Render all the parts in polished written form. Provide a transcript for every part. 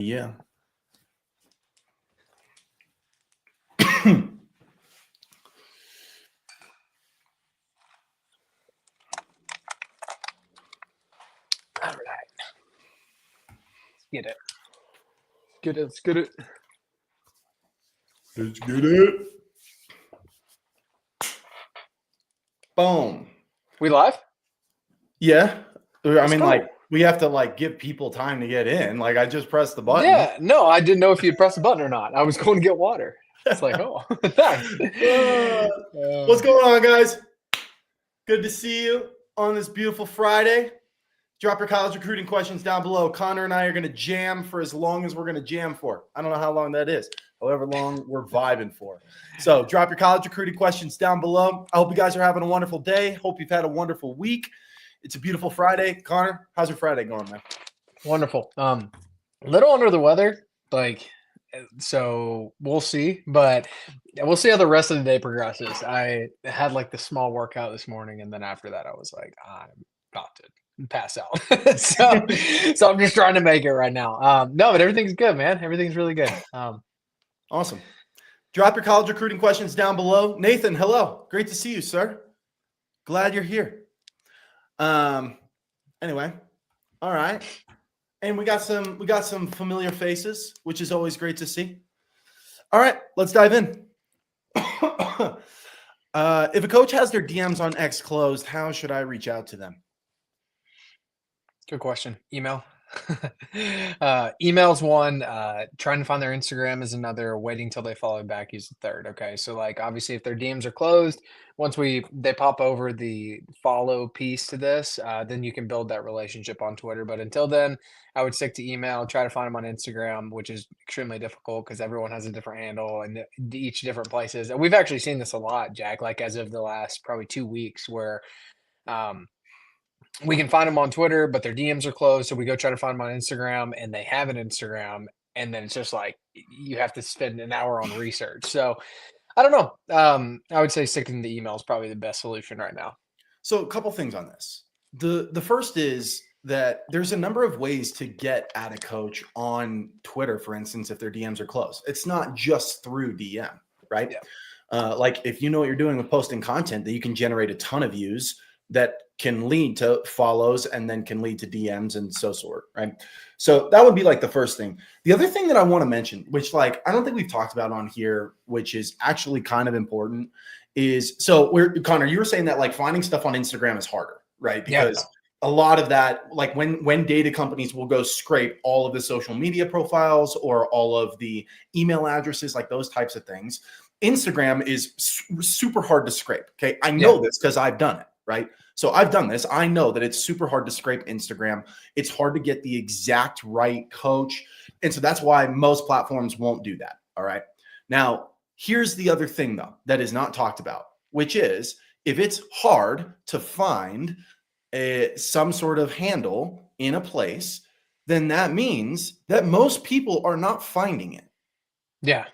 Yeah. All right. Get it. Get it. Let's get it. Let's get it. Boom. We live? Yeah. I mean, go. like, we have to like give people time to get in. Like, I just pressed the button. Yeah. No, I didn't know if you'd press the button or not. I was going to get water. It's like, oh, thanks. What's going on, guys? Good to see you on this beautiful Friday. Drop your college recruiting questions down below. Connor and I are going to jam for as long as we're going to jam for. I don't know how long that is, however long we're vibing for. So drop your college recruiting questions down below. I hope you guys are having a wonderful day. Hope you've had a wonderful week. It's a beautiful Friday. Connor, how's your Friday going, man? Wonderful. A little under the weather, so we'll see, but we'll see how the rest of the day progresses. I had like the small workout this morning, and then after that, I was like, I'm about to pass out. so I'm just trying to make it right now. No, but everything's good, man. Everything's really good. Awesome. Drop your college recruiting questions down below. Nathan, hello. Great to see you, sir. Glad you're here. Anyway, all right. And we got some familiar faces, which is always great to see. All right, let's dive in. If a coach has their DMs on X closed, how should I reach out to them? Good question. Email. Email's one. Trying to find their Instagram is another. Waiting till they follow back is the third. Okay, so like obviously if their DMs are closed, once they pop over the follow piece to this, then you can build that relationship on Twitter. But until then, I would stick to email. Try to find them on Instagram, which is extremely difficult because everyone has a different handle and each different places. And we've actually seen this a lot, Jack. Like as of the last probably 2 weeks, where we can find them on Twitter, but their DMs are closed. So we go try to find them on Instagram and they have an Instagram. And then it's just like you have to spend an hour on research. So I don't know. I would say sticking to email is probably the best solution right now. So a couple things on this. The first is that there's a number of ways to get at a coach on Twitter, for instance, if their DMs are closed. It's not just through DM, right? Yeah. Like if you know what you're doing with posting content, that you can generate a ton of views that can lead to follows and then can lead to DMs and so sort, right? So that would be like the first thing. The other thing that I want to mention, which like I don't think we've talked about on here, which is actually kind of important, is so Connor, you were saying that like finding stuff on Instagram is harder, right? Because a lot of that, like when data companies will go scrape all of the social media profiles or all of the email addresses, like those types of things, Instagram is super hard to scrape. Okay. I know this because I've done it, right? So I've done this. I know that it's super hard to scrape Instagram. It's hard to get the exact right coach. And so that's why most platforms won't do that. All right. Now, here's the other thing, though, that is not talked about, which is if it's hard to find some sort of handle in a place, then that means that most people are not finding it. Yeah.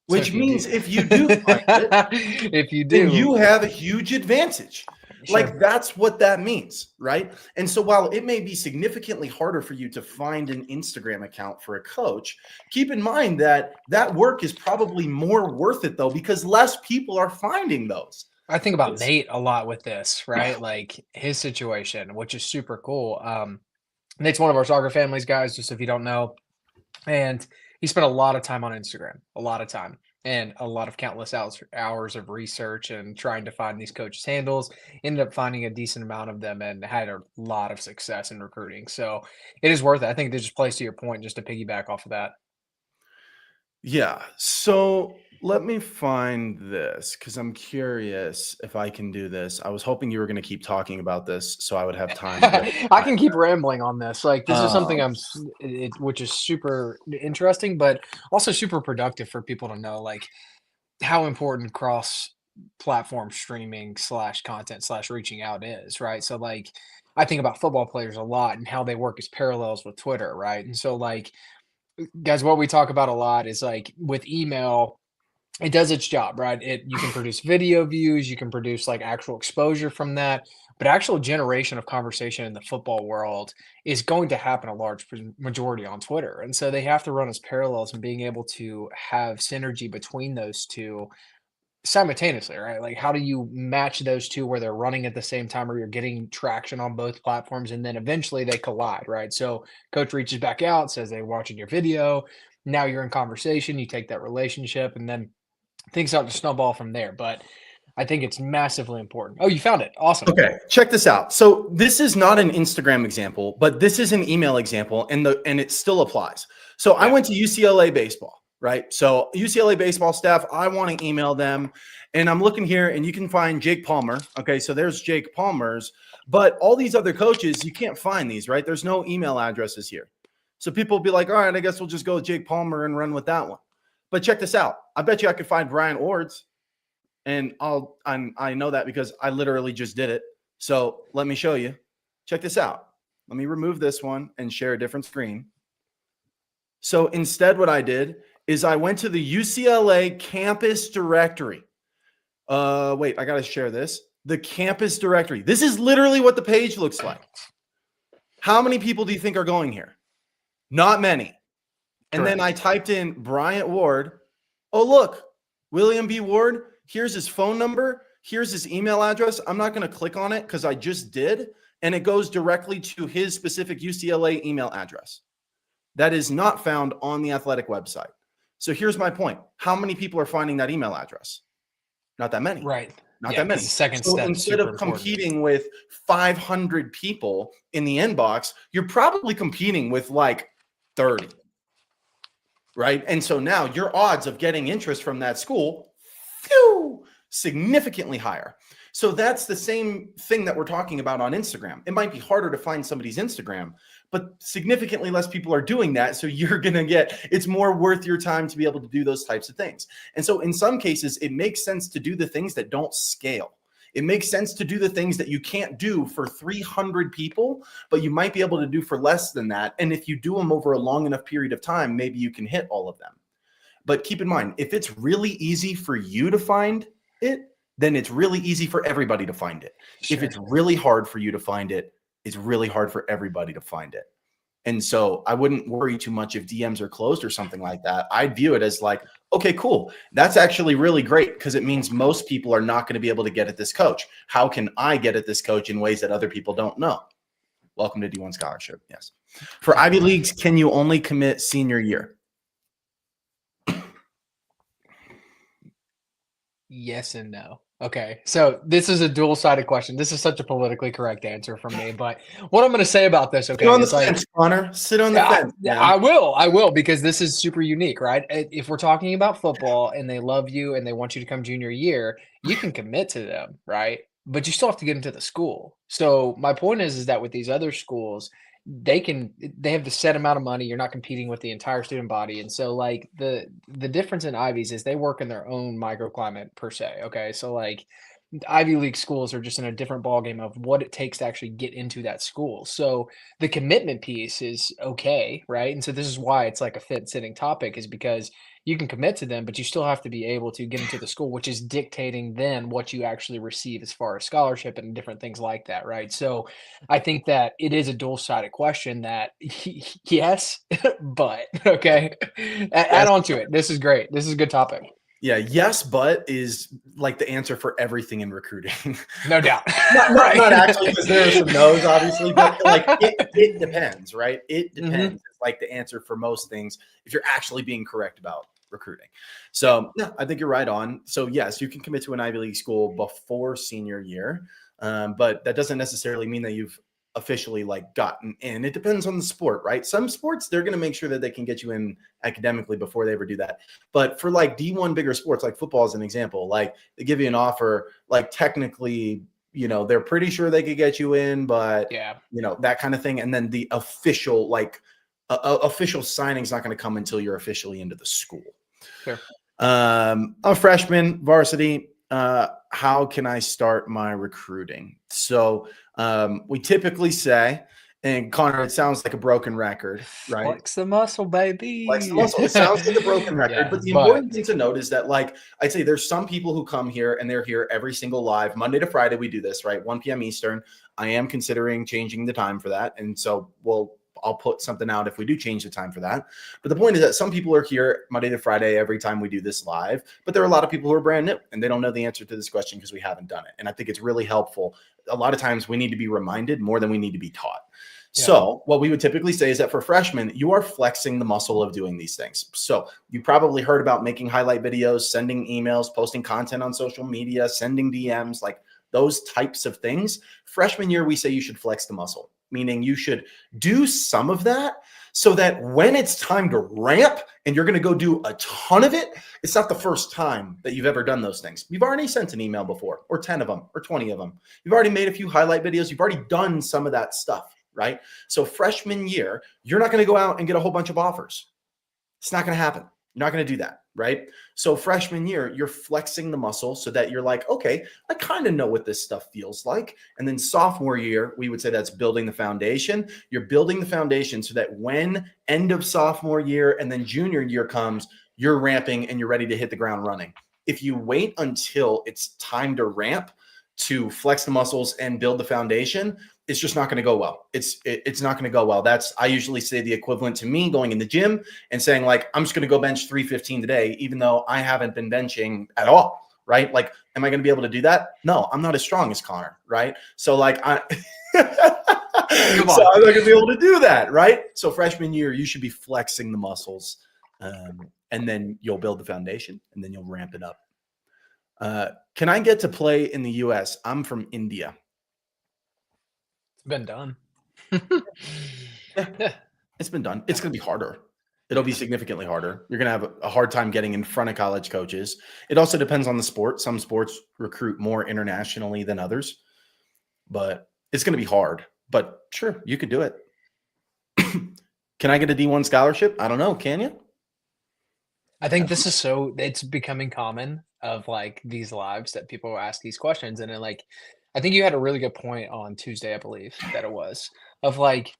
Which means if you do find it, then you have a huge advantage. Sure. Like that's what that means, right? And so while it may be significantly harder for you to find an Instagram account for a coach, keep in mind that that work is probably more worth it though, because less people are finding those. I think about Nate a lot with this, right? Like his situation, which is super cool. Nate's one of our Soccer Families guys, just if you don't know. And he spent a lot of time on Instagram, a lot of time, and a lot of countless hours of research and trying to find these coaches' handles. Ended up finding a decent amount of them and had a lot of success in recruiting. So it is worth it. I think this just plays to your point, just to piggyback off of that. Yeah. So let me find this because I'm curious if I can do this. I was hoping you were going to keep talking about this so I would have time. I can keep rambling on this. Like this is something which is super interesting, but also super productive for people to know, like how important cross-platform streaming / content / reaching out is, right? So like I think about football players a lot and how they work as parallels with Twitter, right? And so like guys, what we talk about a lot is like with email, it does its job, right? You can produce video views, you can produce like actual exposure from that, but actual generation of conversation in the football world is going to happen a large majority on Twitter. And so they have to run as parallels and being able to have synergy between those two simultaneously, right? Like how do you match those two where they're running at the same time or you're getting traction on both platforms and then eventually they collide, right? So coach reaches back out, says they're watching your video. Now you're in conversation, you take that relationship and then things start to snowball from there. But I think it's massively important. Oh, you found it. Awesome. Okay, check this out. So this is not an Instagram example, but this is an email example, and it still applies. So I went to UCLA baseball, right? So UCLA baseball staff, I want to email them, and I'm looking here, and you can find Jake Palmer. Okay, so there's Jake Palmer's, but all these other coaches, you can't find these, right? There's no email addresses here. So people will be like, all right, I guess we'll just go with Jake Palmer and run with that one. But check this out. I bet you I could find Brian Ord's. And I know that because I literally just did it. So let me show you. Check this out. Let me remove this one and share a different screen. So instead, what I did is I went to the UCLA campus directory. Wait, I got to share this. The campus directory. This is literally what the page looks like. How many people do you think are going here? Not many. And then I typed in Bryant Ward. Oh, look, William B. Ward. Here's his phone number. Here's his email address. I'm not going to click on it because I just did. And it goes directly to his specific UCLA email address. That is not found on the Athletic website. So here's my point. How many people are finding that email address? Not that many. Right. Not that many. Second so step. Instead of competing with 500 people in the inbox, you're probably competing with like 30. Right. And so now your odds of getting interest from that school, significantly higher. So that's the same thing that we're talking about on Instagram. It might be harder to find somebody's Instagram, but significantly less people are doing that. So you're going to it's more worth your time to be able to do those types of things. And so in some cases, it makes sense to do the things that don't scale. It makes sense to do the things that you can't do for 300 people, but you might be able to do for less than that. And if you do them over a long enough period of time, maybe you can hit all of them. But keep in mind, if it's really easy for you to find it, then it's really easy for everybody to find it. Sure. If it's really hard for you to find it, it's really hard for everybody to find it. And so I wouldn't worry too much if DMs are closed or something like that. I'd view it as like, okay, cool. That's actually really great because it means most people are not going to be able to get at this coach. How can I get at this coach in ways that other people don't know? Welcome to D1 Scholarship. Yes. For Ivy Leagues, can you only commit senior year? Yes and no. Okay. So this is a dual-sided question. This is such a politically correct answer from me. But what I'm going to say about this, okay, sit on the fence, Connor. Sit on the fence. Man. I will, because this is super unique, right? If we're talking about football and they love you and they want you to come junior year, you can commit to them, right? But you still have to get into the school. So my point is that with these other schools, they have the set amount of money. You're not competing with the entire student body. And so like the difference in Ivies is they work in their own microclimate per se. Okay. So like Ivy League schools are just in a different ballgame of what it takes to actually get into that school. So the commitment piece is okay, right? And so this is why it's like a fit-sitting topic, is because you can commit to them, but you still have to be able to get into the school, which is dictating then what you actually receive as far as scholarship and different things like that, right? So I think that it is a dual-sided question that yes, but okay. Add on to it. This is great. This is a good topic. Yeah, yes, but is like the answer for everything in recruiting. No doubt. not actually, because there are some no's, obviously, but like it depends, right? It depends. It's like the answer for most things if you're actually being correct about recruiting. So yeah, I think you're right on. So yes, you can commit to an Ivy League school before senior year, but that doesn't necessarily mean that you've officially like gotten in. It depends on the sport, right? Some sports, they're going to make sure that they can get you in academically before they ever do that. But for like D1 bigger sports, like football as an example, like they give you an offer, like technically, you know, they're pretty sure they could get you in, but yeah, you know, that kind of thing. And then the official, like official signing is not going to come until you're officially into the school. Sure. I'm a freshman varsity. How can I start my recruiting? So we typically say, And Connor, it sounds like a broken record, right? Flex the muscle, baby. Flex the muscle. It sounds like a broken record, Yeah, but the but important thing to note is that, like, I'd say there's some people who come here and they're here every single live Monday to Friday. We do this, right? 1 p.m. Eastern. I am considering changing the time for that. And so I'll put something out if we do change the time for that. But the point is that some people are here Monday to Friday every time we do this live, but there are a lot of people who are brand new and they don't know the answer to this question because we haven't done it. And I think it's really helpful. A lot of times we need to be reminded more than we need to be taught. Yeah. So what we would typically say is that for freshmen, you are flexing the muscle of doing these things. So you probably heard about making highlight videos, sending emails, posting content on social media, sending DMs, like those types of things. Freshman year, we say you should flex the muscle, meaning you should do some of that so that when it's time to ramp and you're going to go do a ton of it, it's not the first time that you've ever done those things. You've already sent an email before, or 10 of them, or 20 of them. You've already made a few highlight videos. You've already done some of that stuff. Right? So freshman year, you're not going to go out and get a whole bunch of offers. It's not going to happen. You're not going to do that. Right? So freshman year, you're flexing the muscle so that you're like, okay, I kind of know what this stuff feels like. And then sophomore year, we would say that's building the foundation. You're building the foundation so that when end of sophomore year and then junior year comes, you're ramping and you're ready to hit the ground running. If you wait until it's time to ramp to flex the muscles and build the foundation, it's just not going to go well. It's not going to go well. That's, I usually say, the equivalent to me going in the gym and saying, like, I'm just going to go bench 315 today, even though I haven't been benching at all. Right? Like, am I going to be able to do that? No, I'm not as strong as Connor. Right? So like, I'm not going to be able to do that. Right? So freshman year, you should be flexing the muscles, and then you'll build the foundation, and then you'll ramp it up. Can I get to play in the US? I'm from India. been done. Yeah, it's been done. It's going to be harder. It'll be significantly harder. You're going to have a hard time getting in front of college coaches. It also depends on the sport. Some sports recruit more internationally than others, but it's going to be hard. But sure, you could do it. Can I get a D1 scholarship? I don't know. Can you? I think this is it's becoming common of like these lives that people ask these questions. And then like, I think you had a really good point on Tuesday, I believe that it was, of like,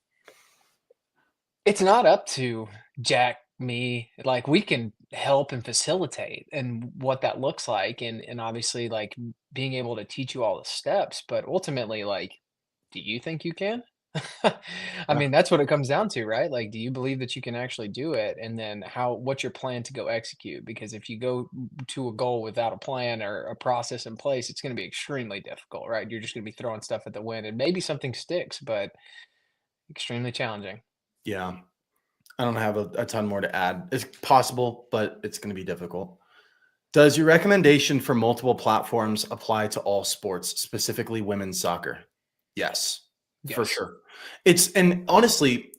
it's not up to Jack, me, like we can help and facilitate and what that looks like. And obviously like being able to teach you all the steps, but ultimately, like, do you think you can? I mean, that's what it comes down to, right? Like, do you believe that you can actually do it? And then what's your plan to go execute? Because if you go to a goal without a plan or a process in place, it's going to be extremely difficult, right? You're just going to be throwing stuff at the wind and maybe something sticks, but extremely challenging. Yeah. I don't have a ton more to add. It's possible, but it's going to be difficult. Does your recommendation for multiple platforms apply to all sports, specifically women's soccer? Yes. For sure. And honestly,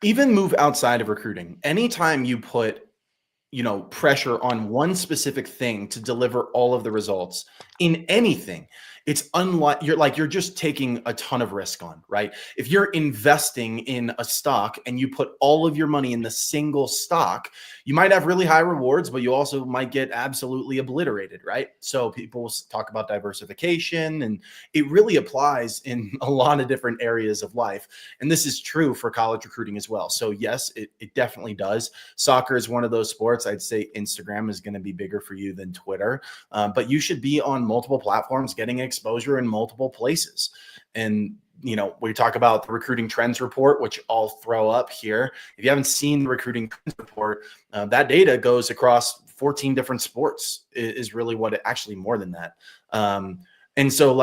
even move outside of recruiting. Anytime you put, pressure on one specific thing to deliver all of the results in anything, it's you're just taking a ton of risk on, right? If you're investing in a stock and you put all of your money in the single stock, you might have really high rewards, but you also might get absolutely obliterated, right? So people talk about diversification, and it really applies in a lot of different areas of life. And this is true for college recruiting as well. So yes, it definitely does. Soccer is one of those sports. I'd say Instagram is going to be bigger for you than Twitter, but you should be on multiple platforms, getting exposure in multiple places. And we talk about the recruiting trends report, which I'll throw up here. If you haven't seen the recruiting trends report, that data goes across 14 different sports is really what actually more than that. And so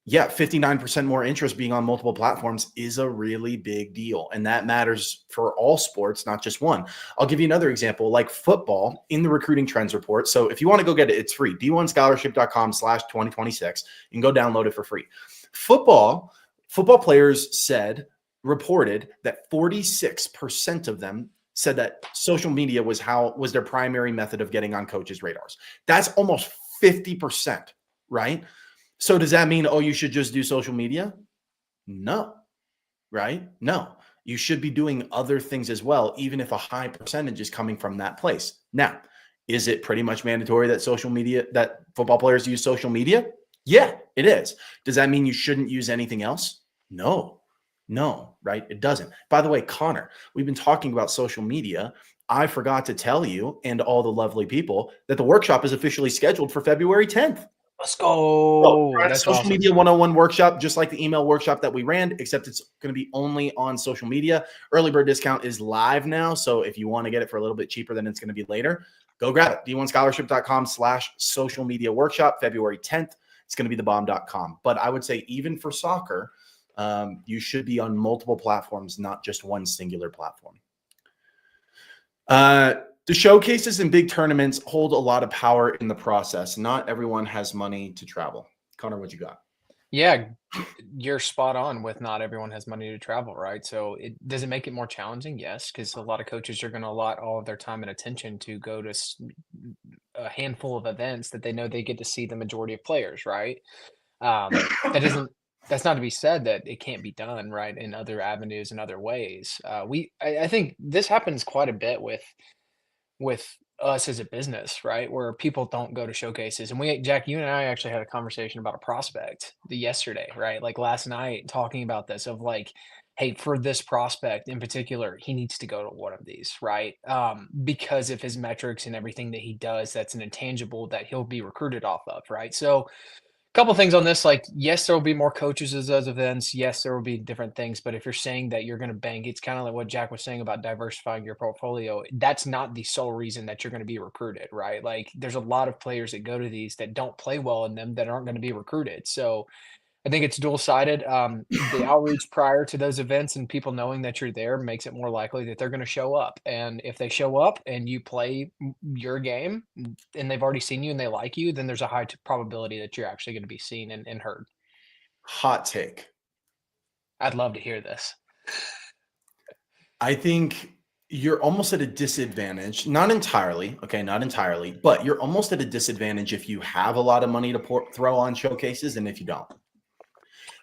59% more interest being on multiple platforms is a really big deal. And that matters for all sports, not just one. I'll give you another example, like football in the recruiting trends report. So if you want to go get it, it's free. d1scholarship.com/2026. You can go download it for free. Football players reported that 46% of them said that social media was their primary method of getting on coaches' radars. That's almost 50%, right? So does that mean, you should just do social media? No, right? No, you should be doing other things as well, even if a high percentage is coming from that place. Now, is it pretty much mandatory that football players use social media? Yeah, it is. Does that mean you shouldn't use anything else? No. No, right? It doesn't. By the way, Connor, we've been talking about social media. I forgot to tell you and all the lovely people that the workshop is officially scheduled for February 10th. Let's So, go. run a That's social awesome. media 101 workshop, just like the email workshop that we ran, except it's going to be only on social media. Early bird discount is live now. So if you want to get it for a little bit cheaper than it's going to be later, go grab it. d1scholarship.com/social media workshop, February 10th. It's going to be thebomb.com. But I would say even for soccer, you should be on multiple platforms, not just one singular platform. The showcases and big tournaments hold a lot of power in the process. Not everyone has money to travel. Connor, what you got? Yeah, you're spot on with not everyone has money to travel, right? So does it make it more challenging? Yes, because a lot of coaches are going to allot all of their time and attention to go to a handful of events that they know they get to see the majority of players, right? That isn't that's not to be said that it can't be done, right, in other avenues and other ways. I think this happens quite a bit with us as a business, right? Where people don't go to showcases. And Jack, you and I actually had a conversation about a prospect yesterday, right? Like last night, talking about this of like, hey, for this prospect in particular, he needs to go to one of these, right? Because of his metrics and everything that he does, that's an intangible that he'll be recruited off of, right? So couple things on this, like, yes, there will be more coaches as those events. Yes, there will be different things, but if you're saying that you're going to bank, it's kind of like what Jack was saying about diversifying your portfolio. That's not the sole reason that you're going to be recruited, right? Like, there's a lot of players that go to these that don't play well in them that aren't going to be recruited. So I think it's dual-sided. The outreach prior to those events and people knowing that you're there makes it more likely that they're going to show up. And if they show up and you play your game and they've already seen you and they like you, then there's a high probability that you're actually going to be seen and heard. Hot take. I'd love to hear this. I think you're almost at a disadvantage, not entirely, okay, not entirely, but you're almost at a disadvantage if you have a lot of money to throw on showcases and if you don't.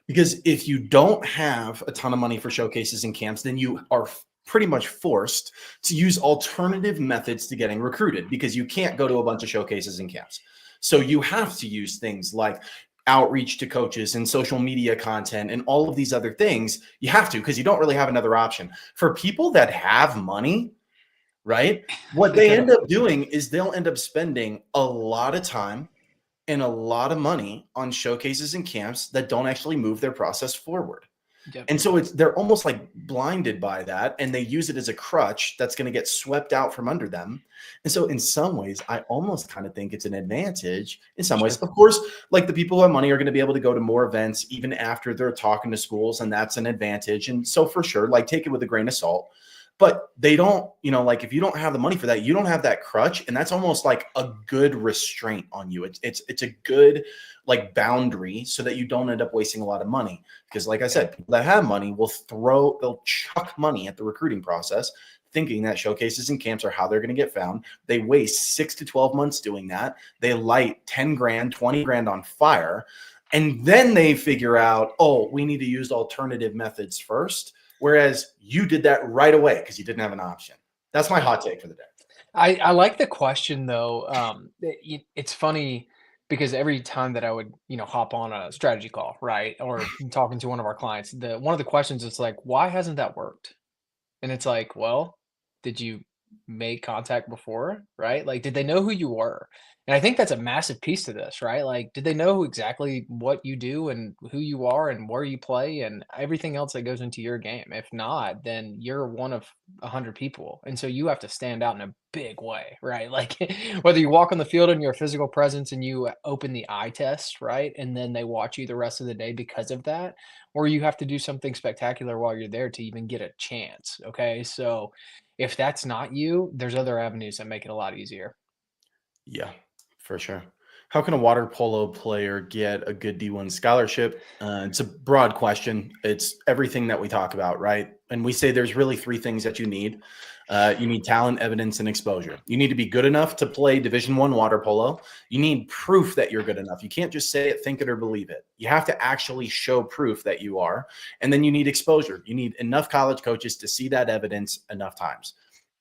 Because if you don't have a ton of money for showcases and camps, then you are pretty much forced to use alternative methods to getting recruited because you can't go to a bunch of showcases and camps. So you have to use things like outreach to coaches and social media content and all of these other things. You have to because you don't really have another option. For people that have money, right? What they end up doing is they'll end up spending a lot of time and a lot of money on showcases and camps that don't actually move their process forward. Yep. And so they're almost like blinded by that and they use it as a crutch that's going to get swept out from under them. And so in some ways, I almost kind of think it's an advantage in some ways. Of course, like the people who have money are going to be able to go to more events even after they're talking to schools, and that's an advantage. And so for sure, like take it with a grain of salt. But they don't, like if you don't have the money for that, you don't have that crutch. And that's almost like a good restraint on you. It's a good like boundary so that you don't end up wasting a lot of money. Because like I said, people that have money they'll chuck money at the recruiting process, thinking that showcases and camps are how they're going to get found. They waste 6 to 12 months doing that. They light 10 grand, 20 grand on fire. And then they figure out, oh, we need to use alternative methods first. Whereas you did that right away because you didn't have an option. That's my hot take for the day. I like the question though. It's funny because every time that I would, hop on a strategy call, right, or talking to one of our clients, one of the questions is like, why hasn't that worked? And it's like, well, did you make contact before, right? Like, did they know who you were? And I think that's a massive piece to this, right? Like, did they know exactly what you do and who you are and where you play and everything else that goes into your game? If not, then you're one of 100 people. And so you have to stand out in a big way, right? Like, whether you walk on the field and you're a physical presence and you open the eye test, right? And then they watch you the rest of the day because of that, or you have to do something spectacular while you're there to even get a chance. Okay. So if that's not you, there's other avenues that make it a lot easier. Yeah, for sure. How can a water polo player get a good D1 scholarship? It's a broad question. It's everything that we talk about, right? And we say there's really 3 things that you need. You need talent, evidence, and exposure. You need to be good enough to play Division I water polo. You need proof that you're good enough. You can't just say it, think it, or believe it. You have to actually show proof that you are. And then you need exposure. You need enough college coaches to see that evidence enough times.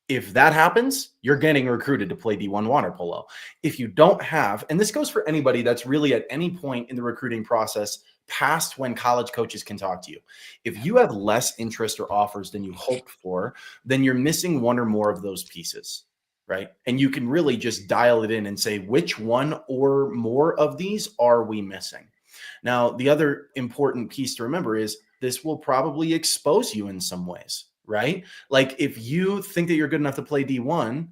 If that happens, you're getting recruited to play D1 water polo. If you don't have, and this goes for anybody that's really at any point in the recruiting process past when college coaches can talk to you. If you have less interest or offers than you hoped for, then you're missing one or more of those pieces, right? And you can really just dial it in and say, which one or more of these are we missing? Now, the other important piece to remember is this will probably expose you in some ways, right? Like if you think that you're good enough to play D1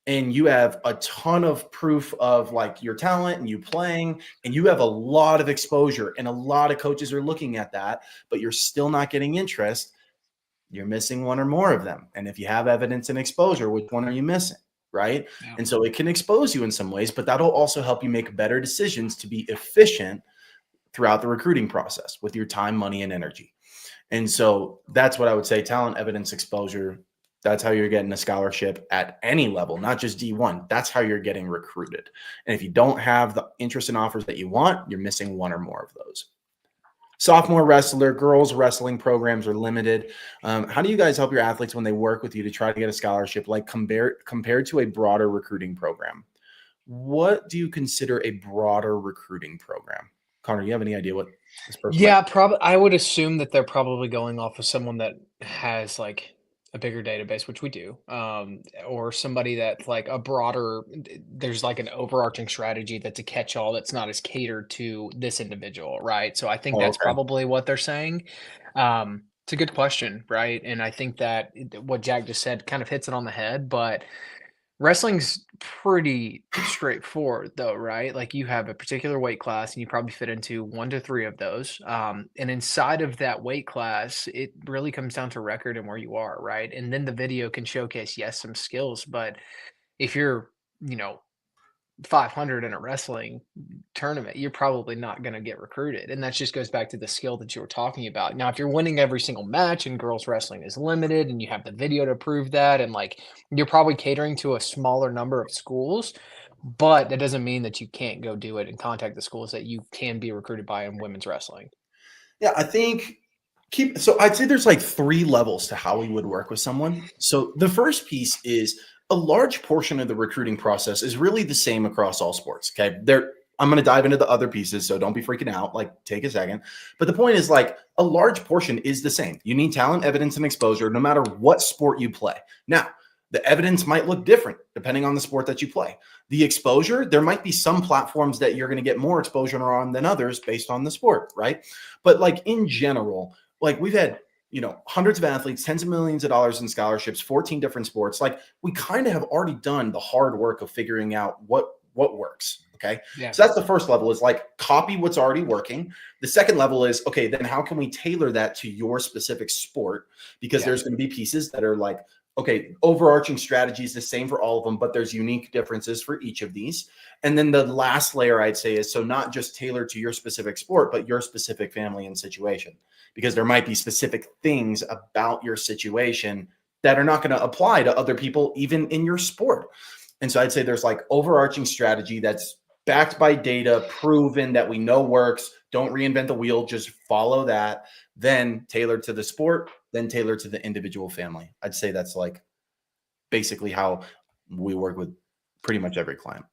and you have a ton of proof of like your talent and you playing and you have a lot of exposure and a lot of coaches are looking at that, but you're still not getting interest, you're missing one or more of them. And if you have evidence and exposure, which one are you missing? Right. Yeah. And so it can expose you in some ways, but that'll also help you make better decisions to be efficient throughout the recruiting process with your time, money, and energy. And so that's what I would say: talent, evidence, exposure. That's how you're getting a scholarship at any level, not just D1. That's how you're getting recruited. And if you don't have the interest and offers that you want, you're missing one or more of those. Sophomore wrestler, girls wrestling programs are limited. How do you guys help your athletes when they work with you to try to get a scholarship, like compared to a broader recruiting program? What do you consider a broader recruiting program? Connor, do you have any idea what this person Yeah, probably. I would assume that they're probably going off of someone that has like a bigger database, which we do, or somebody that's like a broader. There's like an overarching strategy that's a catch-all that's not as catered to this individual, right? So I think Oh, that's okay. probably what they're saying. It's a good question, right? And I think that what Jack just said kind of hits it on the head, but wrestling's pretty straightforward though, right? Like you have a particular weight class and you probably fit into 1 to 3 of those. And inside of that weight class, it really comes down to record and where you are, right? And then the video can showcase, yes, some skills, but if you're, you know, 500 in a wrestling tournament, you're probably not going to get recruited. And that just goes back to the skill that you were talking about. Now, if you're winning every single match and girls wrestling is limited and you have the video to prove that, and like you're probably catering to a smaller number of schools, but that doesn't mean that you can't go do it and contact the schools that you can be recruited by in women's wrestling. Yeah, I think so I'd say there's like 3 levels to how we would work with someone. So the first piece is a large portion of the recruiting process is really the same across all sports. Okay. I'm going to dive into the other pieces, so don't be freaking out. Like, take a second. But the point is, like, a large portion is the same. You need talent, evidence, and exposure no matter what sport you play. Now, the evidence might look different depending on the sport that you play. The exposure, there might be some platforms that you're going to get more exposure on than others based on the sport, right? But like in general, like we've had, hundreds of athletes, tens of millions of dollars in scholarships, 14 different sports. Like we kind of have already done the hard work of figuring out what works. Okay. Yeah. So that's the first level, is like copy what's already working. The second level is, okay, then how can we tailor that to your specific sport? Because there's going to be pieces that are like, okay, overarching strategy is the same for all of them, but there's unique differences for each of these. And then the last layer I'd say is, so not just tailored to your specific sport, but your specific family and situation, because there might be specific things about your situation that are not going to apply to other people, even in your sport. And so I'd say there's like overarching strategy that's backed by data, proven that we know works. Don't reinvent the wheel, just follow that. Then tailored to the sport, then tailored to the individual family. I'd say that's like basically how we work with pretty much every client.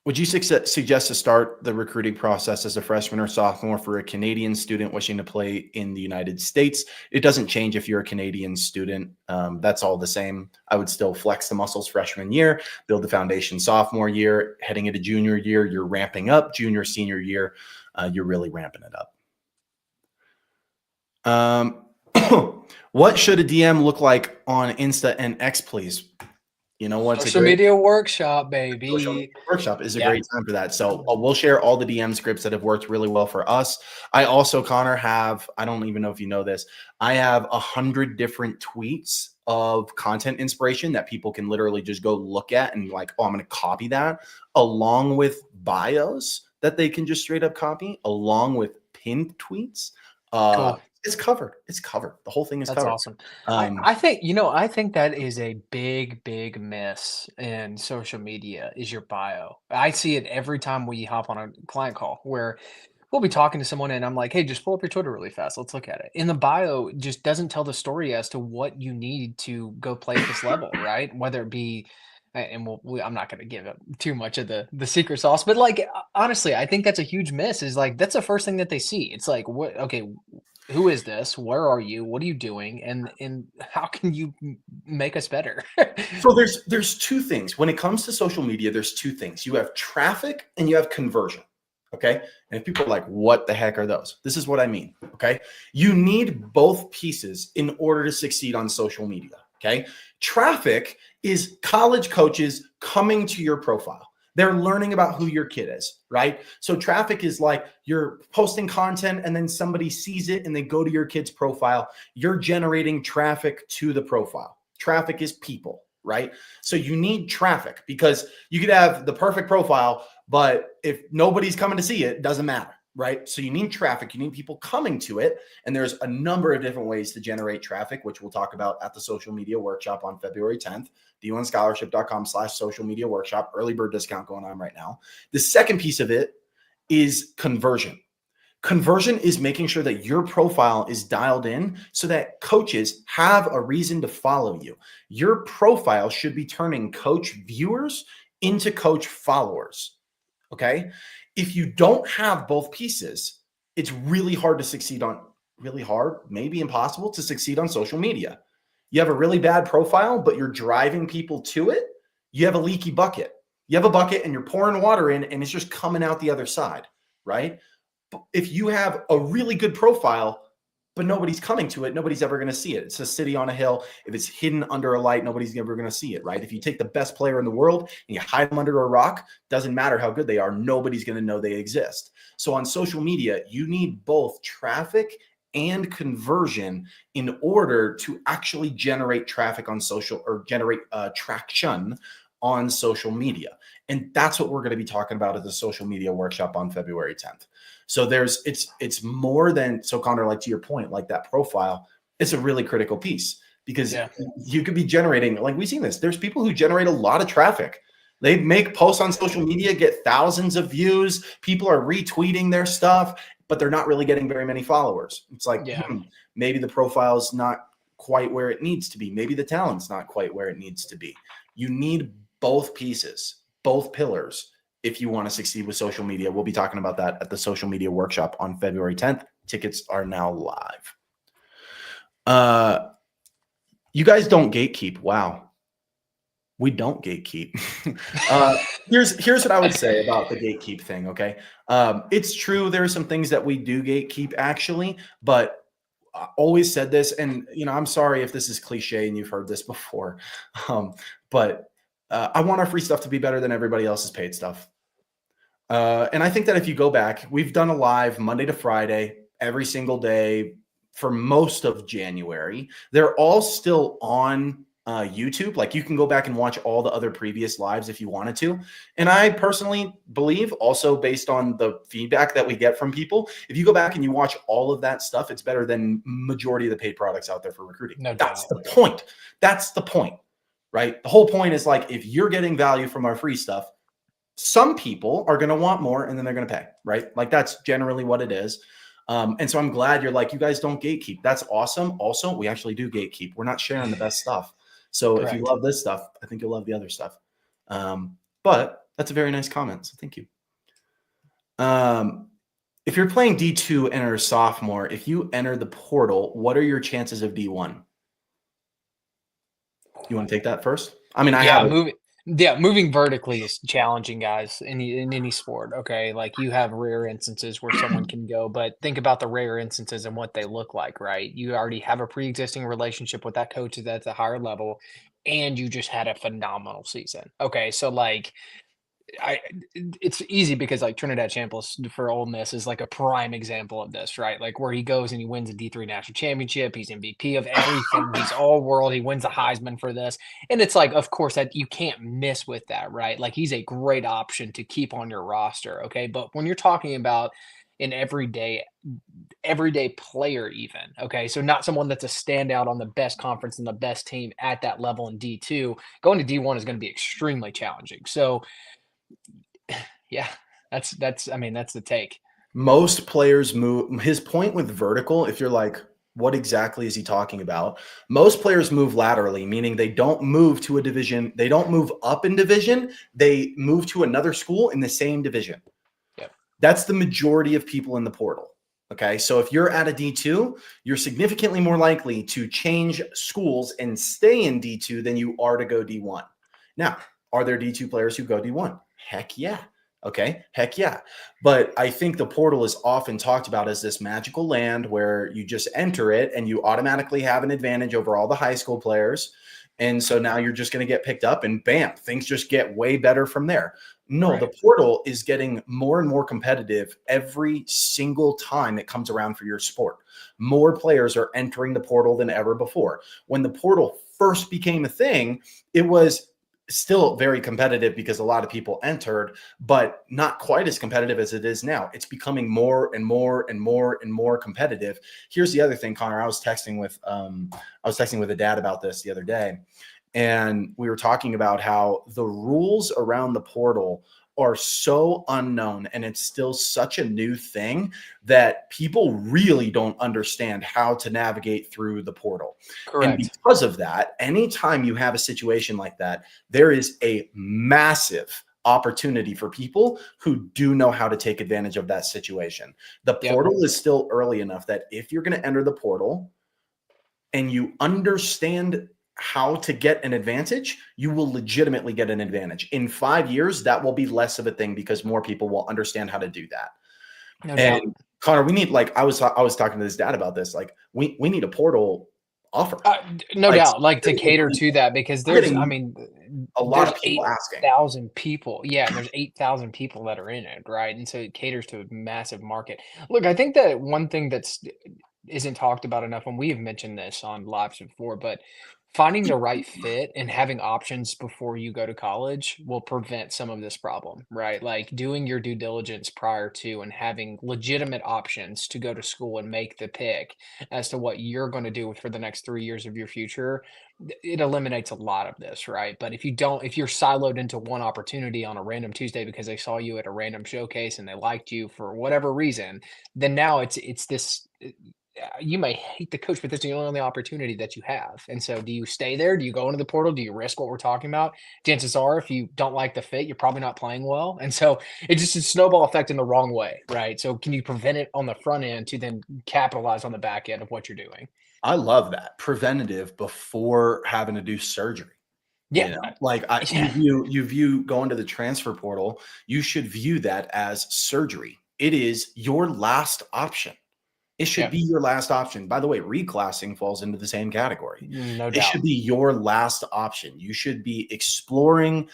Would you suggest to start the recruiting process as a freshman or sophomore for a Canadian student wishing to play in the United States? It doesn't change if you're a Canadian student. That's all the same. I would still flex the muscles freshman year, build the foundation sophomore year. Heading into junior year, you're ramping up. Junior, senior year, you're really ramping it up. What should a DM look like on Insta and X, please? You know what's Social media workshop, baby. Social media workshop is a great time for that. So we'll share all the DM scripts that have worked really well for us. I also, Connor, I don't even know if you know this, I have 100 different tweets of content inspiration that people can literally just go look at and like, oh, I'm going to copy that, along with bios that they can just straight up copy, along with pinned tweets. Cool. It's covered. It's covered. The whole thing is That's covered. awesome. I think that is a big miss in social media is your bio. I see it every time we hop on a client call where we'll be talking to someone and I'm like, hey, just pull up your Twitter really fast. Let's look at it. In the bio, it just doesn't tell the story as to what you need to go play at this level, right? Whether it be and I'm not going to give up too much of the secret sauce, but like honestly, I think that's a huge miss. Is like that's the first thing that they see. It's like, what? Okay, who is this? Where are you? What are you doing? And how can you make us better? So there's two things when it comes to social media. There's two things. You have traffic and you have conversion. Okay. And if people are like, what the heck are those? This is what I mean. Okay. You need both pieces in order to succeed on social media. Okay. Traffic is college coaches coming to your profile. They're learning about who your kid is, right? So traffic is like you're posting content and then somebody sees it and they go to your kid's profile. You're generating traffic to the profile. Traffic is people, right? So you need traffic because you could have the perfect profile, but if nobody's coming to see it, it doesn't matter, right? So you need traffic, you need people coming to it. And there's a number of different ways to generate traffic, which we'll talk about at the social media workshop on February 10th, d1scholarship.com/social media workshop, early bird discount going on right now. The second piece of it is conversion. Conversion is making sure that your profile is dialed in so that coaches have a reason to follow you. Your profile should be turning coach viewers into coach followers. Okay. If you don't have both pieces, it's really hard to succeed on, really hard, maybe impossible to succeed on social media. You have a really bad profile, but you're driving people to it. You have a leaky bucket. You have a bucket and you're pouring water in and it's just coming out the other side, right? If you have a really good profile, but nobody's coming to it, nobody's ever going to see it. It's a city on a hill. If it's hidden under a light, nobody's ever going to see it, right? If you take the best player in the world and you hide them under a rock, doesn't matter how good they are, nobody's going to know they exist. So on social media, you need both traffic and conversion in order to actually generate traffic on social or generate traction on social media. And that's what we're going to be talking about at the social media workshop on February 10th. So it's more than, so Connor, like to your point, like that profile, it's a really critical piece because you could be generating, like we've seen this, there's people who generate a lot of traffic. They make posts on social media, get thousands of views. People are retweeting their stuff, but they're not really getting very many followers. It's like, maybe the profile's not quite where it needs to be. Maybe the talent's not quite where it needs to be. You need both pieces, both pillars, if you want to succeed with social media. We'll be talking about that at the social media workshop on February 10th. Tickets are now live. You guys don't gatekeep. Wow. We don't gatekeep. Here's what I would say about the gatekeep thing. Okay. It's true. There are some things that we do gatekeep actually, but I always said this, and I'm sorry if this is cliche and you've heard this before, but I want our free stuff to be better than everybody else's paid stuff. And I think that if you go back, we've done a live Monday to Friday, every single day for most of January. They're all still on YouTube. Like you can go back and watch all the other previous lives if you wanted to. And I personally believe, also based on the feedback that we get from people, if you go back and you watch all of that stuff, it's better than majority of the paid products out there for recruiting. No doubt. That's the point. That's the point, right? The whole point is like, if you're getting value from our free stuff, some people are going to want more and then they're going to pay, right? Like that's generally what it is. And so I'm glad you're like, you guys don't gatekeep. That's awesome. Also, we actually do gatekeep. We're not sharing the best stuff. So Correct. If you love this stuff, I think you'll love the other stuff. But that's a very nice comment. So thank you. If you're playing D2 and are a sophomore, if you enter the portal, what are your chances of D1? You want to take that first? I mean, I have moving vertically is challenging, guys, in any sport. Okay. Like you have rare instances where someone can go, but think about the rare instances and what they look like, right? You already have a pre-existing relationship with that coach that's a higher level, and you just had a phenomenal season. Okay. So like, it's easy because like Trinidad Chambliss for Ole Miss is like a prime example of this, right? Like where he goes and he wins a D3 national championship. He's MVP of everything. He's all world. He wins the Heisman for this. And it's like, of course, that you can't miss with that, right? Like he's a great option to keep on your roster. Okay. But when you're talking about an everyday player even, okay, so not someone that's a standout on the best conference and the best team at that level in D2, going to D1 is going to be extremely challenging. So yeah, that's the take. Most players move. His point with vertical, if you're like, What exactly is he talking about? Most players move laterally, meaning they don't move to a division. They don't move up in division. They move to another school in the same division. Yep. That's the majority of people in the portal. Okay. So if you're at a D2, you're significantly more likely to change schools and stay in D2 than you are to go D1. Now, are there D2 players who go D1? Heck yeah. Okay. Heck yeah. But I think the portal is often talked about as this magical land where you just enter it and you automatically have an advantage over all the high school players. And so now you're just going to get picked up and bam, things just get way better from there. No, Right. the portal is getting more and more competitive every single time it comes around for your sport. More players are entering the portal than ever before. When the portal first became a thing, it was still very competitive because a lot of people entered, but not quite as competitive as it is now. It's becoming more and more and more and more competitive. Here's the other thing, Connor. I was texting with a dad about this the other day, and we were talking about how the rules around the portal are so unknown and it's still such a new thing that people really don't understand how to navigate through the portal. And Correct. because of that, anytime you have a situation like that, there is a massive opportunity for people who do know how to take advantage of that situation. The Yep. portal is still early enough that if you're going to enter the portal and you understand how to get an advantage, you will legitimately get an advantage. In 5 years, that will be less of a thing because more people will understand how to do that. No doubt. And Connor, we need, like, I was talking to his dad about this. Like, we need a portal offer. No Like, doubt, like to cater to that because we're there's, I getting mean, a lot there's of people asking. 8,000 people. Yeah, and there's 8,000 people that are in it, right? And so it caters to a massive market. Look, I think that one thing that's isn't talked about enough, and we have mentioned this on lives before, but finding the right fit and having options before you go to college will prevent some of this problem, right? Like doing your due diligence prior to and having legitimate options to go to school and make the pick as to what you're going to do for the next 3 years of your future, it eliminates a lot of this, right? But if you don't, if you're siloed into one opportunity on a random Tuesday because they saw you at a random showcase and they liked you for whatever reason, then now it's this. You may hate the coach, but that's the only opportunity that you have. And so, do you stay there? Do you go into the portal? Do you risk what we're talking about? Chances are, if you don't like the fit, you're probably not playing well. And so, it's just a snowball effect in the wrong way, right? So, can you prevent it on the front end to then capitalize on the back end of what you're doing? I love that. Preventative before having to do surgery. You Yeah, know, like yeah, you view going to the transfer portal, you should view that as surgery. It is your last option. It should yeah, be your last option. By the way, reclassing falls into the same category. no It should doubt. be your last option. You should be exploring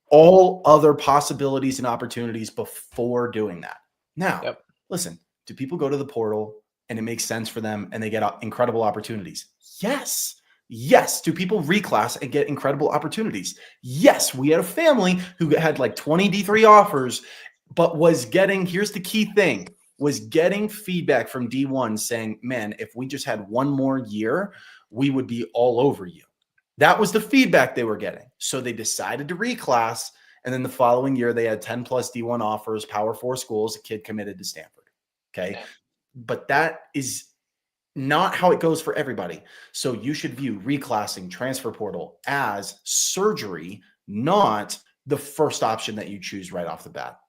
all other possibilities and opportunities before doing that. Now, Yep. listen, do people go to the portal and it makes sense for them and they get incredible opportunities? Yes. Yes. Do people reclass and get incredible opportunities? Yes. We had a family who had like 20 D3 offers, but was getting, here's the key thing, was getting feedback from D1 saying, man, if we just had one more year, we would be all over you. That was the feedback they were getting. So they decided to reclass. And then the following year, they had 10 plus D1 offers, Power 4 schools, a kid committed to Stanford. Okay. Yeah. But that is not how it goes for everybody. So you should view reclassing, transfer portal as surgery, not the first option that you choose right off the bat.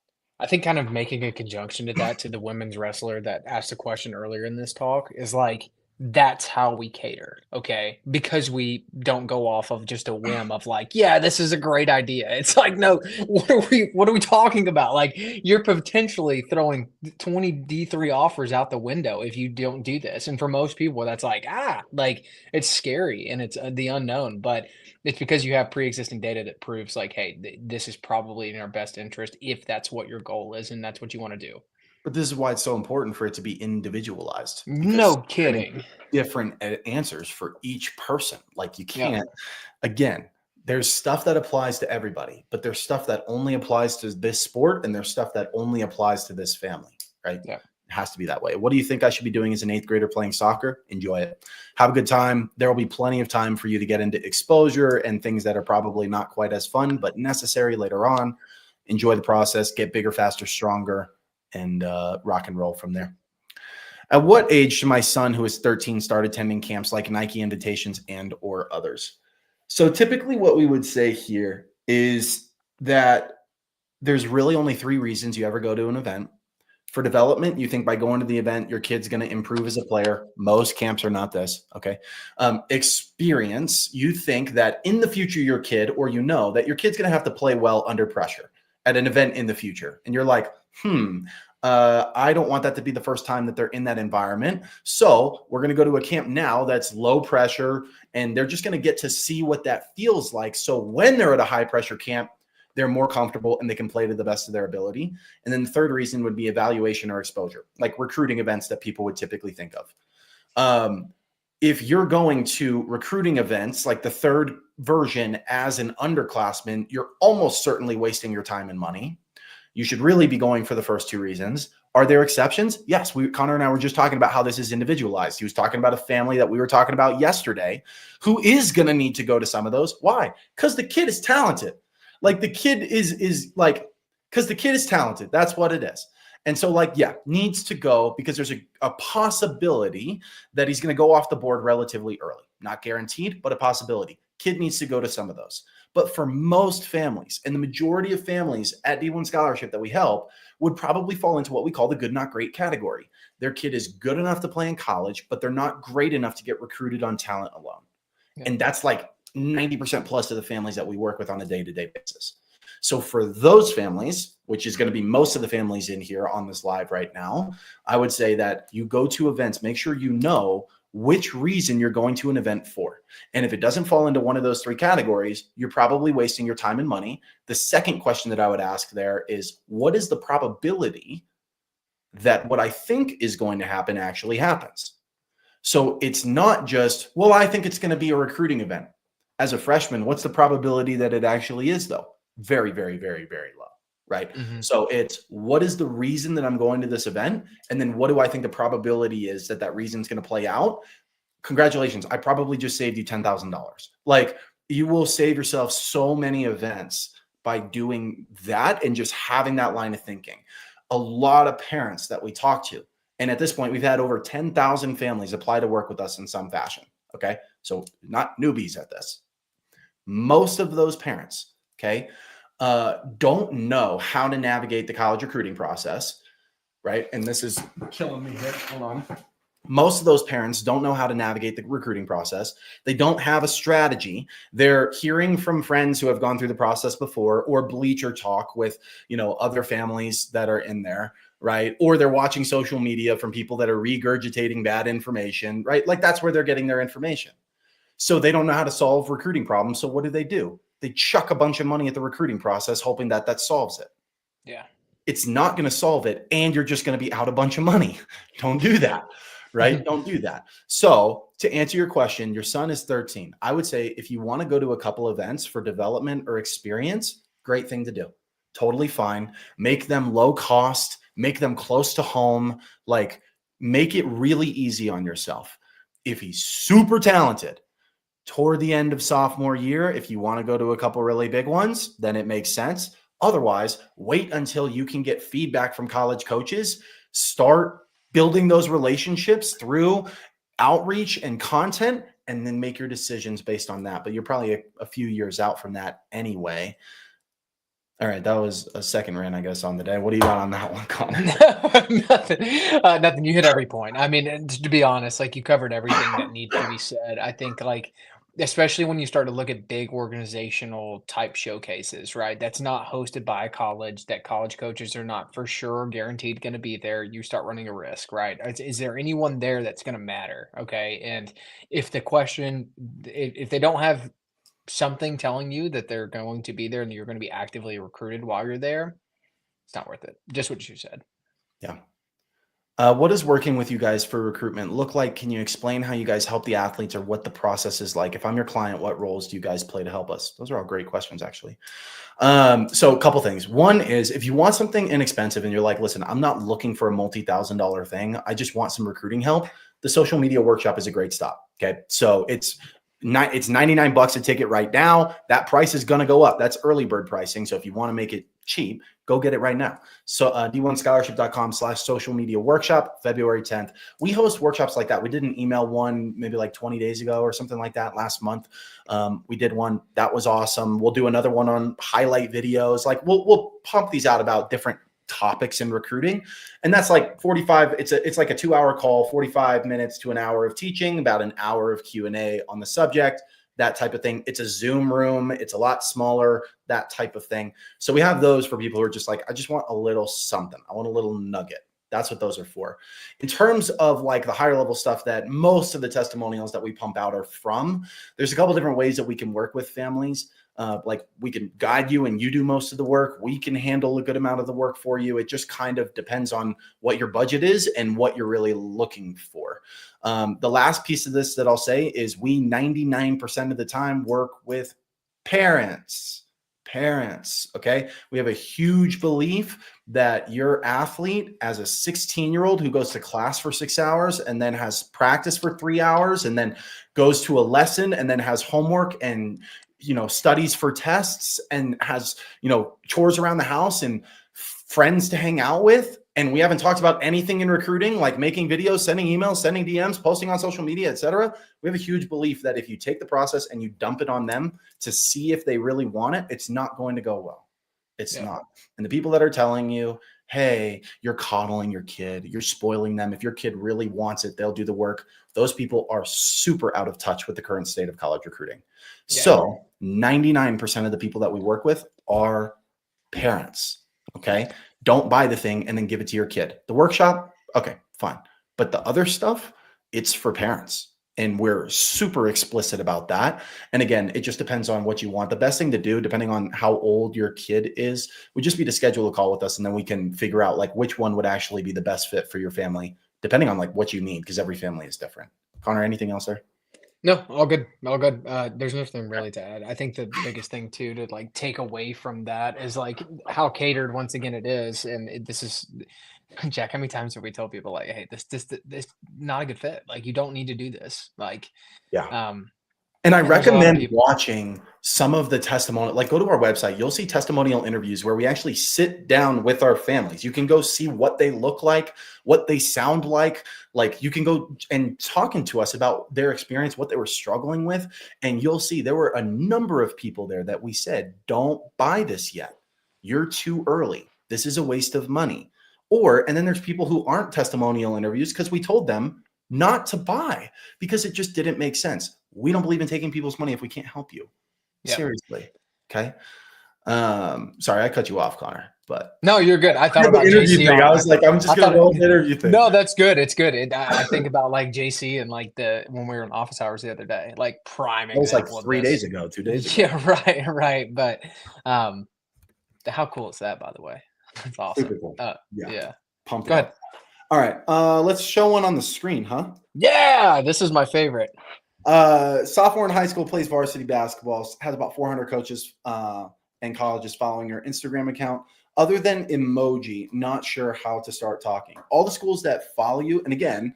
I think kind of making a conjunction to that to the women's wrestler that asked a question earlier in this talk is like that's how we cater, okay? Because we don't go off of just a whim of like, yeah, this is a great idea. It's like, no, what are we talking about? Like you're potentially throwing 20 D3 offers out the window if you don't do this. And for most people that's like it's scary and it's the unknown, but it's because you have pre-existing data that proves like, hey, this is probably in our best interest if that's what your goal is and that's what you want to do. But this is why it's so important for it to be individualized because No you're going to kidding. get different answers for each person. Like you Yep. can't, again, there's stuff that applies to everybody, but there's stuff that only applies to this sport and there's stuff that only applies to this family, right? Yep. It has to be that way. What do you think I should be doing as an eighth grader playing soccer? Enjoy it. Have a good time. There will be plenty of time for you to get into exposure and things that are probably not quite as fun, but necessary later on. Enjoy the process, get bigger, faster, stronger, and rock and roll from there. At what age should my son, who is 13, start attending camps like Nike Invitations and or others? So typically what we would say here is that there's really only 3 reasons you ever go to an event. For development, you think by going to the event, your kid's going to improve as a player. Most camps are not this. Okay. Experience, you think that in the future, your kid, or you know that your kid's going to have to play well under pressure at an event in the future. And you're like, I don't want that to be the first time that they're in that environment. So we're going to go to a camp now that's low pressure, and they're just going to get to see what that feels like. So when they're at a high pressure camp, they're more comfortable and they can play to the best of their ability. And then the third reason would be evaluation or exposure, like recruiting events that people would typically think of. If you're going to recruiting events, like the third version as an underclassman, you're almost certainly wasting your time and money. You should really be going for the first 2 reasons. Are there exceptions? Yes. Connor and I were just talking about how this is individualized. He was talking about a family that we were talking about yesterday who is going to need to go to some of those. Why? Because the kid is talented. Like the kid is like, because the kid is talented. That's what it is. And so like, yeah, needs to go because there's a possibility that he's going to go off the board relatively early. Not guaranteed, but a possibility. Kid needs to go to some of those. But for most families, and the majority of families at D1 Scholarship that we help would probably fall into what we call the good, not great category. Their kid is good enough to play in college, but they're not great enough to get recruited on talent alone. Yeah. And that's like 90% plus of the families that we work with on a day-to-day basis. So for those families, which is going to be most of the families in here on this live right now, I would say that you go to events, make sure you know which reason you're going to an event for. And if it doesn't fall into one of those 3 categories, you're probably wasting your time and money. The second question that I would ask there is, what is the probability that what I think is going to happen actually happens? So it's not just, well, I think it's going to be a recruiting event. As a freshman, what's the probability that it actually is, though? Very, very, very, very low, right? Mm-hmm. So it's, what is the reason that I'm going to this event? And then what do I think the probability is that that reason is going to play out? Congratulations. I probably just saved you $10,000. Like, you will save yourself so many events by doing that and just having that line of thinking. A lot of parents that we talk to, and at this point, we've had over 10,000 families apply to work with us in some fashion. Okay. So not newbies at this. Most of those parents, okay, don't know how to navigate the college recruiting process, right? And this is killing me here. Hold on. Most of those parents don't know how to navigate the recruiting process. They don't have a strategy. They're hearing from friends who have gone through the process before, or Bleacher Talk with, other families that are in there, right? Or they're watching social media from people that are regurgitating bad information, right? Like that's where they're getting their information. So they don't know how to solve recruiting problems. So what do? They chuck a bunch of money at the recruiting process, hoping that that solves it. Yeah. It's not going to solve it. And you're just going to be out a bunch of money. Don't do that, right? Don't do that. So to answer your question, your son is 13. I would say if you want to go to a couple events for development or experience, great thing to do. Totally fine. Make them low cost, make them close to home, like make it really easy on yourself. If he's super talented, toward the end of sophomore year, if you want to go to a couple really big ones, then it makes sense. Otherwise, wait until you can get feedback from college coaches. Start building those relationships through outreach and content, and then make your decisions based on that. But you're probably a few years out from that anyway. All right, that was a second rant, I guess, on the day. What do you got on that one, Connor? Nothing. You hit every point. I mean, to be honest, like you covered everything that needs to be said. I think like, especially when you start to look at big organizational type showcases, right? That's not hosted by a college, that college coaches are not for sure guaranteed going to be there. You start running a risk, right? Is there anyone there that's going to matter? Okay. And if the question, if they don't have something telling you that they're going to be there and you're going to be actively recruited while you're there, it's not worth it. Just what you said. Yeah. What does working with you guys for recruitment look like? Can you explain how you guys help the athletes or what the process is like? If I'm your client, what roles do you guys play to help us? Those are all great questions, actually. So a couple things. One is if you want something inexpensive and you're like, listen, I'm not looking for a multi-$1,000 thing. I just want some recruiting help. The social media workshop is a great stop. Okay. So it's $99 a ticket right now. That price is going to go up. That's early bird pricing. So if you want to make it cheap. Go get it right now. So d1scholarship.com/social media workshop, February 10th. We host workshops like that. We did an email one maybe like 20 days ago or something like that last month. We did one that was awesome. We'll do another one on highlight videos. Like we'll pump these out about different topics in recruiting. And that's like 45. It's like a 2-hour call, 45 minutes to an hour of teaching, about an hour of Q&A on the subject, that type of thing. It's a Zoom room. It's a lot smaller, that type of thing. So we have those for people who are just like, I just want a little something. I want a little nugget. That's what those are for. In terms of like the higher level stuff that most of the testimonials that we pump out are from, there's a couple different ways that we can work with families. Like we can guide you and you do most of the work. We can handle a good amount of the work for you. It just kind of depends on what your budget is and what you're really looking for. The last piece of this that I'll say is we 99% of the time work with parents. Okay. We have a huge belief that your athlete, as a 16-year-old who goes to class for 6 hours and then has practice for 3 hours and then goes to a lesson and then has homework and studies for tests and has, chores around the house and friends to hang out with. And we haven't talked about anything in recruiting, like making videos, sending emails, sending DMs, posting on social media, etc. We have a huge belief that if you take the process and you dump it on them to see if they really want it, it's not going to go well. It's not. And the people that are telling you, hey, you're coddling your kid, you're spoiling them. If your kid really wants it, they'll do the work. Those people are super out of touch with the current state of college recruiting. Yeah. So 99% of the people that we work with are parents. Okay. Don't buy the thing and then give it to your kid. The workshop, okay, fine. But the other stuff, it's for parents. And we're super explicit about that. And again, it just depends on what you want. The best thing to do, depending on how old your kid is, would just be to schedule a call with us. And then we can figure out like which one would actually be the best fit for your family, depending on like what you need, because every family is different. Connor, anything else there? No, all good. All good. There's nothing really to add. I think the biggest thing too to like take away from that is like how catered once again it is. And this is, Jack, how many times have we told people like, hey, this not a good fit. Like you don't need to do this. Like, and I recommend watching some of the testimonial, like go to our website, you'll see testimonial interviews where we actually sit down with our families. You can go see what they look like, what they sound like you can go and talking to us about their experience, what they were struggling with. And you'll see there were a number of people there that we said, don't buy this yet. You're too early. This is a waste of money. And then there's people who aren't testimonial interviews because we told them not to buy because it just didn't make sense. We don't believe in taking people's money if we can't help you. Yep. Seriously. Okay. Sorry, I cut you off, Connor, but no, you're good. I thought about JC. Thing. I was like, I'm just going to roll the interview thing. No, that's good. It's good. I think about like JC and like when we were in office hours the other day, like prime example. It was like 2 days ago. Yeah, right. But how cool is that, by the way? That's awesome. Super cool. Yeah. Pumped. Go ahead. All right. Let's show one on the screen, huh? Yeah, this is my favorite. Sophomore in high school, plays varsity basketball, has about 400 coaches and colleges following her Instagram account. Other than emoji, not sure how to start talking. All the schools that follow you, and again,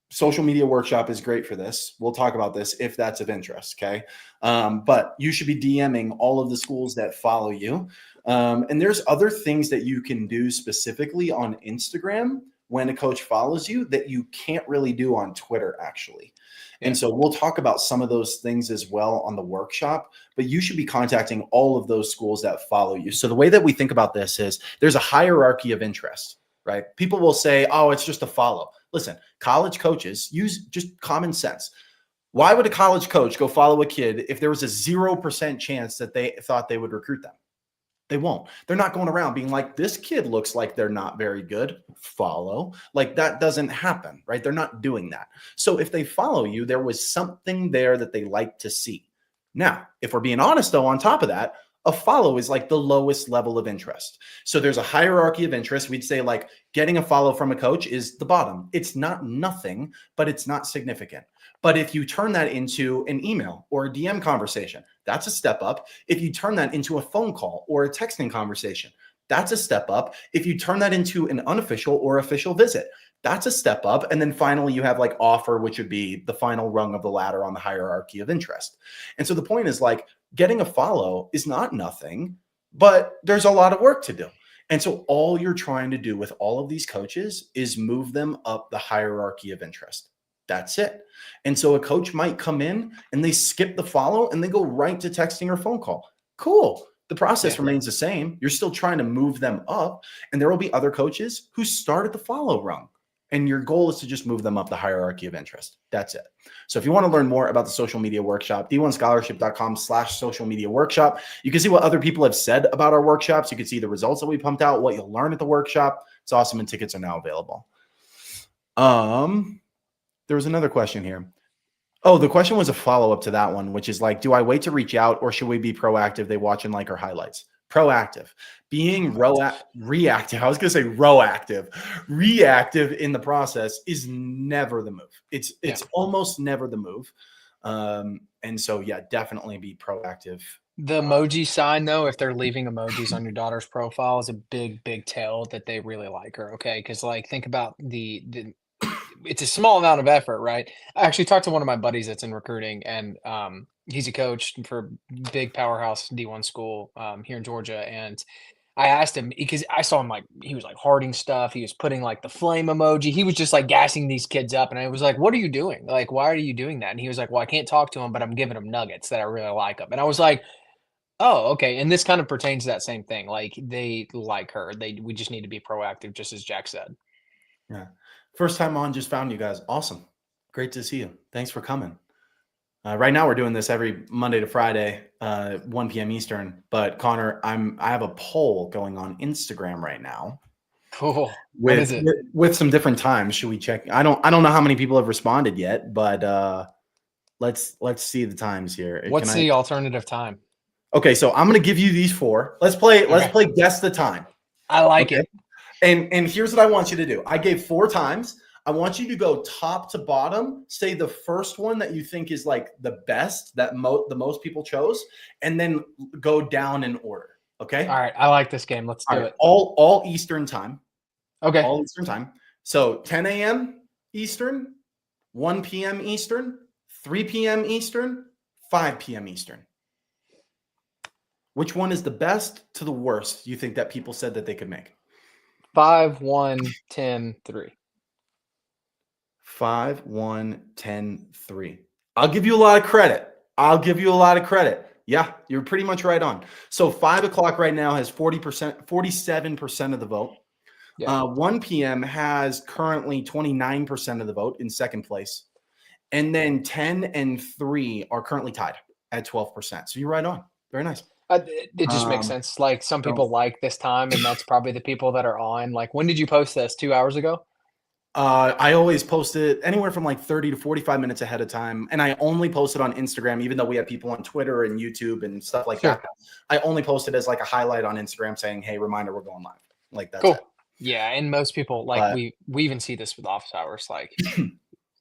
social media workshop is great for this. We'll talk about this if that's of interest, okay? But you should be DMing all of the schools that follow you. And there's other things that you can do specifically on Instagram when a coach follows you that you can't really do on Twitter, actually. And so we'll talk about some of those things as well on the workshop, but you should be contacting all of those schools that follow you. So the way that we think about this is there's a hierarchy of interest, right? People will say, oh, it's just a follow. Listen, college coaches use just common sense. Why would a college coach go follow a kid if there was a 0% chance that they thought they would recruit them? They won't. They're not going around being like, this kid looks like they're not very good. Follow. Like that doesn't happen, right? They're not doing that. So if they follow you, there was something there that they like to see. Now, if we're being honest though, on top of that, a follow is like the lowest level of interest. So there's a hierarchy of interest. We'd say like getting a follow from a coach is the bottom. It's not nothing, but it's not significant. But if you turn that into an email or a DM conversation, that's a step up. If you turn that into a phone call or a texting conversation, that's a step up. If you turn that into an unofficial or official visit, that's a step up. And then finally, you have like offer, which would be the final rung of the ladder on the hierarchy of interest. And so the point is like getting a follow is not nothing, but there's a lot of work to do. And so all you're trying to do with all of these coaches is move them up the hierarchy of interest. That's it. And so a coach might come in and they skip the follow and they go right to texting or phone call. Cool. The process remains the same. You're still trying to move them up. And there will be other coaches who start at the follow rung. And your goal is to just move them up the hierarchy of interest. That's it. So if you want to learn more about the social media workshop, d1scholarship.com/social media workshop. You can see what other people have said about our workshops. You can see the results that we pumped out, what you'll learn at the workshop. It's awesome. And tickets are now available. There was another question here. Oh, the question was a follow-up to that one, which is like, do I wait to reach out or should we be proactive? They watch and like our highlights. Proactive. Being reactive. I was going to say proactive. Reactive in the process is never the move. It's almost never the move. And so, yeah, definitely be proactive. The emoji sign, though, if they're leaving emojis on your daughter's profile, is a big, big tell that they really like her. Okay, because like think about the it's a small amount of effort, right? I actually talked to one of my buddies that's in recruiting, and he's a coach for big powerhouse D1 school here in Georgia. And I asked him because I saw him like he was like hearting stuff. He was putting like the flame emoji. He was just like gassing these kids up, and I was like, "What are you doing? Like, why are you doing that?" And he was like, "Well, I can't talk to him, but I'm giving him nuggets that I really like them." And I was like, "Oh, okay." And this kind of pertains to that same thing. Like they like her. We just need to be proactive, just as Jack said. Yeah. First time on, just found you guys. Awesome. Great to see you. Thanks for coming. Right now we're doing this every Monday to Friday, 1 p.m. Eastern. But Connor, I have a poll going on Instagram right now. Cool. What is it? With some different times. Should we check? I don't know how many people have responded yet, but let's see the times here. What's the alternative time? Okay, so I'm gonna give you these four. Let's play guess the time. I like it. And here's what I want you to do. I gave 4 times. I want you to go top to bottom, say the first one that you think is like the best, that the most people chose, and then go down in order. Okay. All right. I like this game. Let's do it. All Eastern time. Okay. All Eastern time. So 10 a.m. Eastern, 1 p.m. Eastern, 3 p.m. Eastern, 5 p.m. Eastern. Which one is the best to the worst you think that people said that they could make? 5, 1, 10, 3. 5, 1, 10, 3. I'll give you a lot of credit. Yeah, you're pretty much right on. So 5 o'clock right now has 47% of the vote. Yeah. 1 p.m. has currently 29% of the vote in second place. And then 10 and 3 are currently tied at 12%. So you're right on. Very nice. It just makes sense. Like some people like this time, and that's probably the people that are on. Like, when did you post this? 2 hours ago? I always post it anywhere from like 30 to 45 minutes ahead of time. And I only post it on Instagram, even though we have people on Twitter and YouTube and stuff like that. I only post it as like a highlight on Instagram saying, hey, reminder, we're going live. Like that's cool. It. Yeah. And most people like we even see this with office hours, like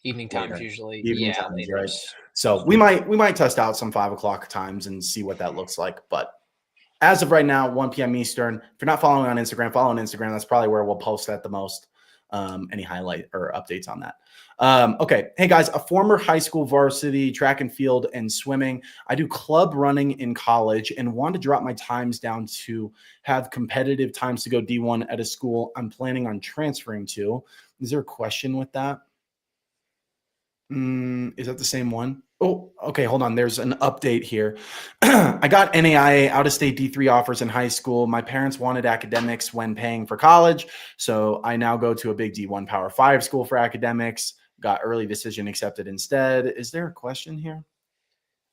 evening times usually. Evening times, right? So we might test out some 5 o'clock times and see what that looks like. But as of right now, 1 p.m. Eastern. If you're not following on Instagram, follow on Instagram. That's probably where we'll post that the most. Any highlight or updates on that. Okay. Hey guys, a former high school varsity track and field and swimming. I do club running in college and want to drop my times down to have competitive times to go D1 at a school I'm planning on transferring to. Is there a question with that? Is that the same one? Oh, okay. Hold on. There's an update here. I got NAIA out-of-state D3 offers in high school. My parents wanted academics when paying for college, so I now go to a big D1 Power 5 school for academics. Got early decision accepted instead. Is there a question here?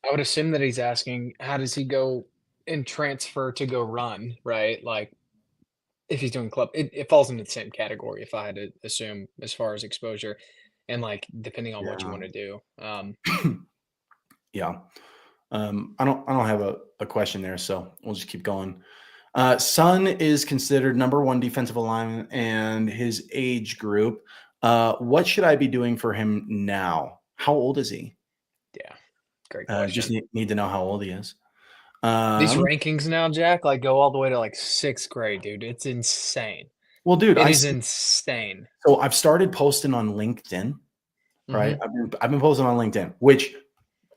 I would assume that he's asking, how does he go and transfer to go run, right? Like, if he's doing club, it falls into the same category, if I had to assume, as far as exposure. And like, depending on what you want to do. Yeah. I don't have a question there, so we'll just keep going. Son is considered number 1 defensive lineman and his age group. What should I be doing for him now? How old is he? Yeah. Great question. Just need to know how old he is. These rankings now, Jack, like go all the way to like 6th grade, dude. It's insane. Well, dude, it is insane. So I've started posting on LinkedIn, right? I've been posting on LinkedIn, which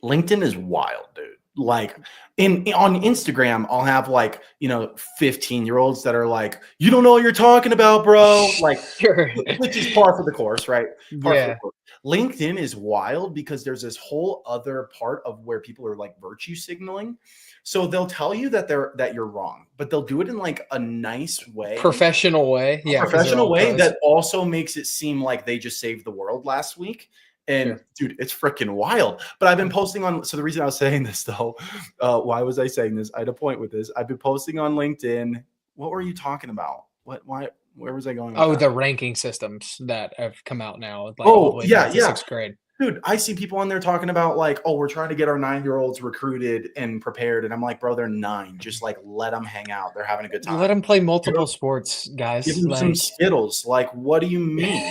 LinkedIn is wild, dude. Like on Instagram, I'll have like, 15-year-olds that are like, you don't know what you're talking about, bro. Like, Sure. which is par for the course, right? Par for the Yeah. course. LinkedIn is wild because there's this whole other part of where people are like virtue signaling. So they'll tell you that you're wrong, but they'll do it in like a nice way, Professional way. Yeah. 'Cause they're professional all way pros. that also makes it seem like they just saved the world last week. And Sure. dude, it's freaking wild. But I've been posting on. So the reason I was saying this though, why was I saying this? I had a point with this. I've been posting on LinkedIn. What were you talking about? What? Why? Where was I going with Oh, that? the ranking systems that have come out now, like all the Oh, way yeah, back to yeah. 6th grade. Dude, I see people on there talking about like, oh, we're trying to get our 9-year-olds recruited and prepared. And I'm like, bro, they're 9. Just like let them hang out. They're having a good Let time. them play Give 'em, multiple sports, give guys. 'em some Like Skittles. Like, what do you mean,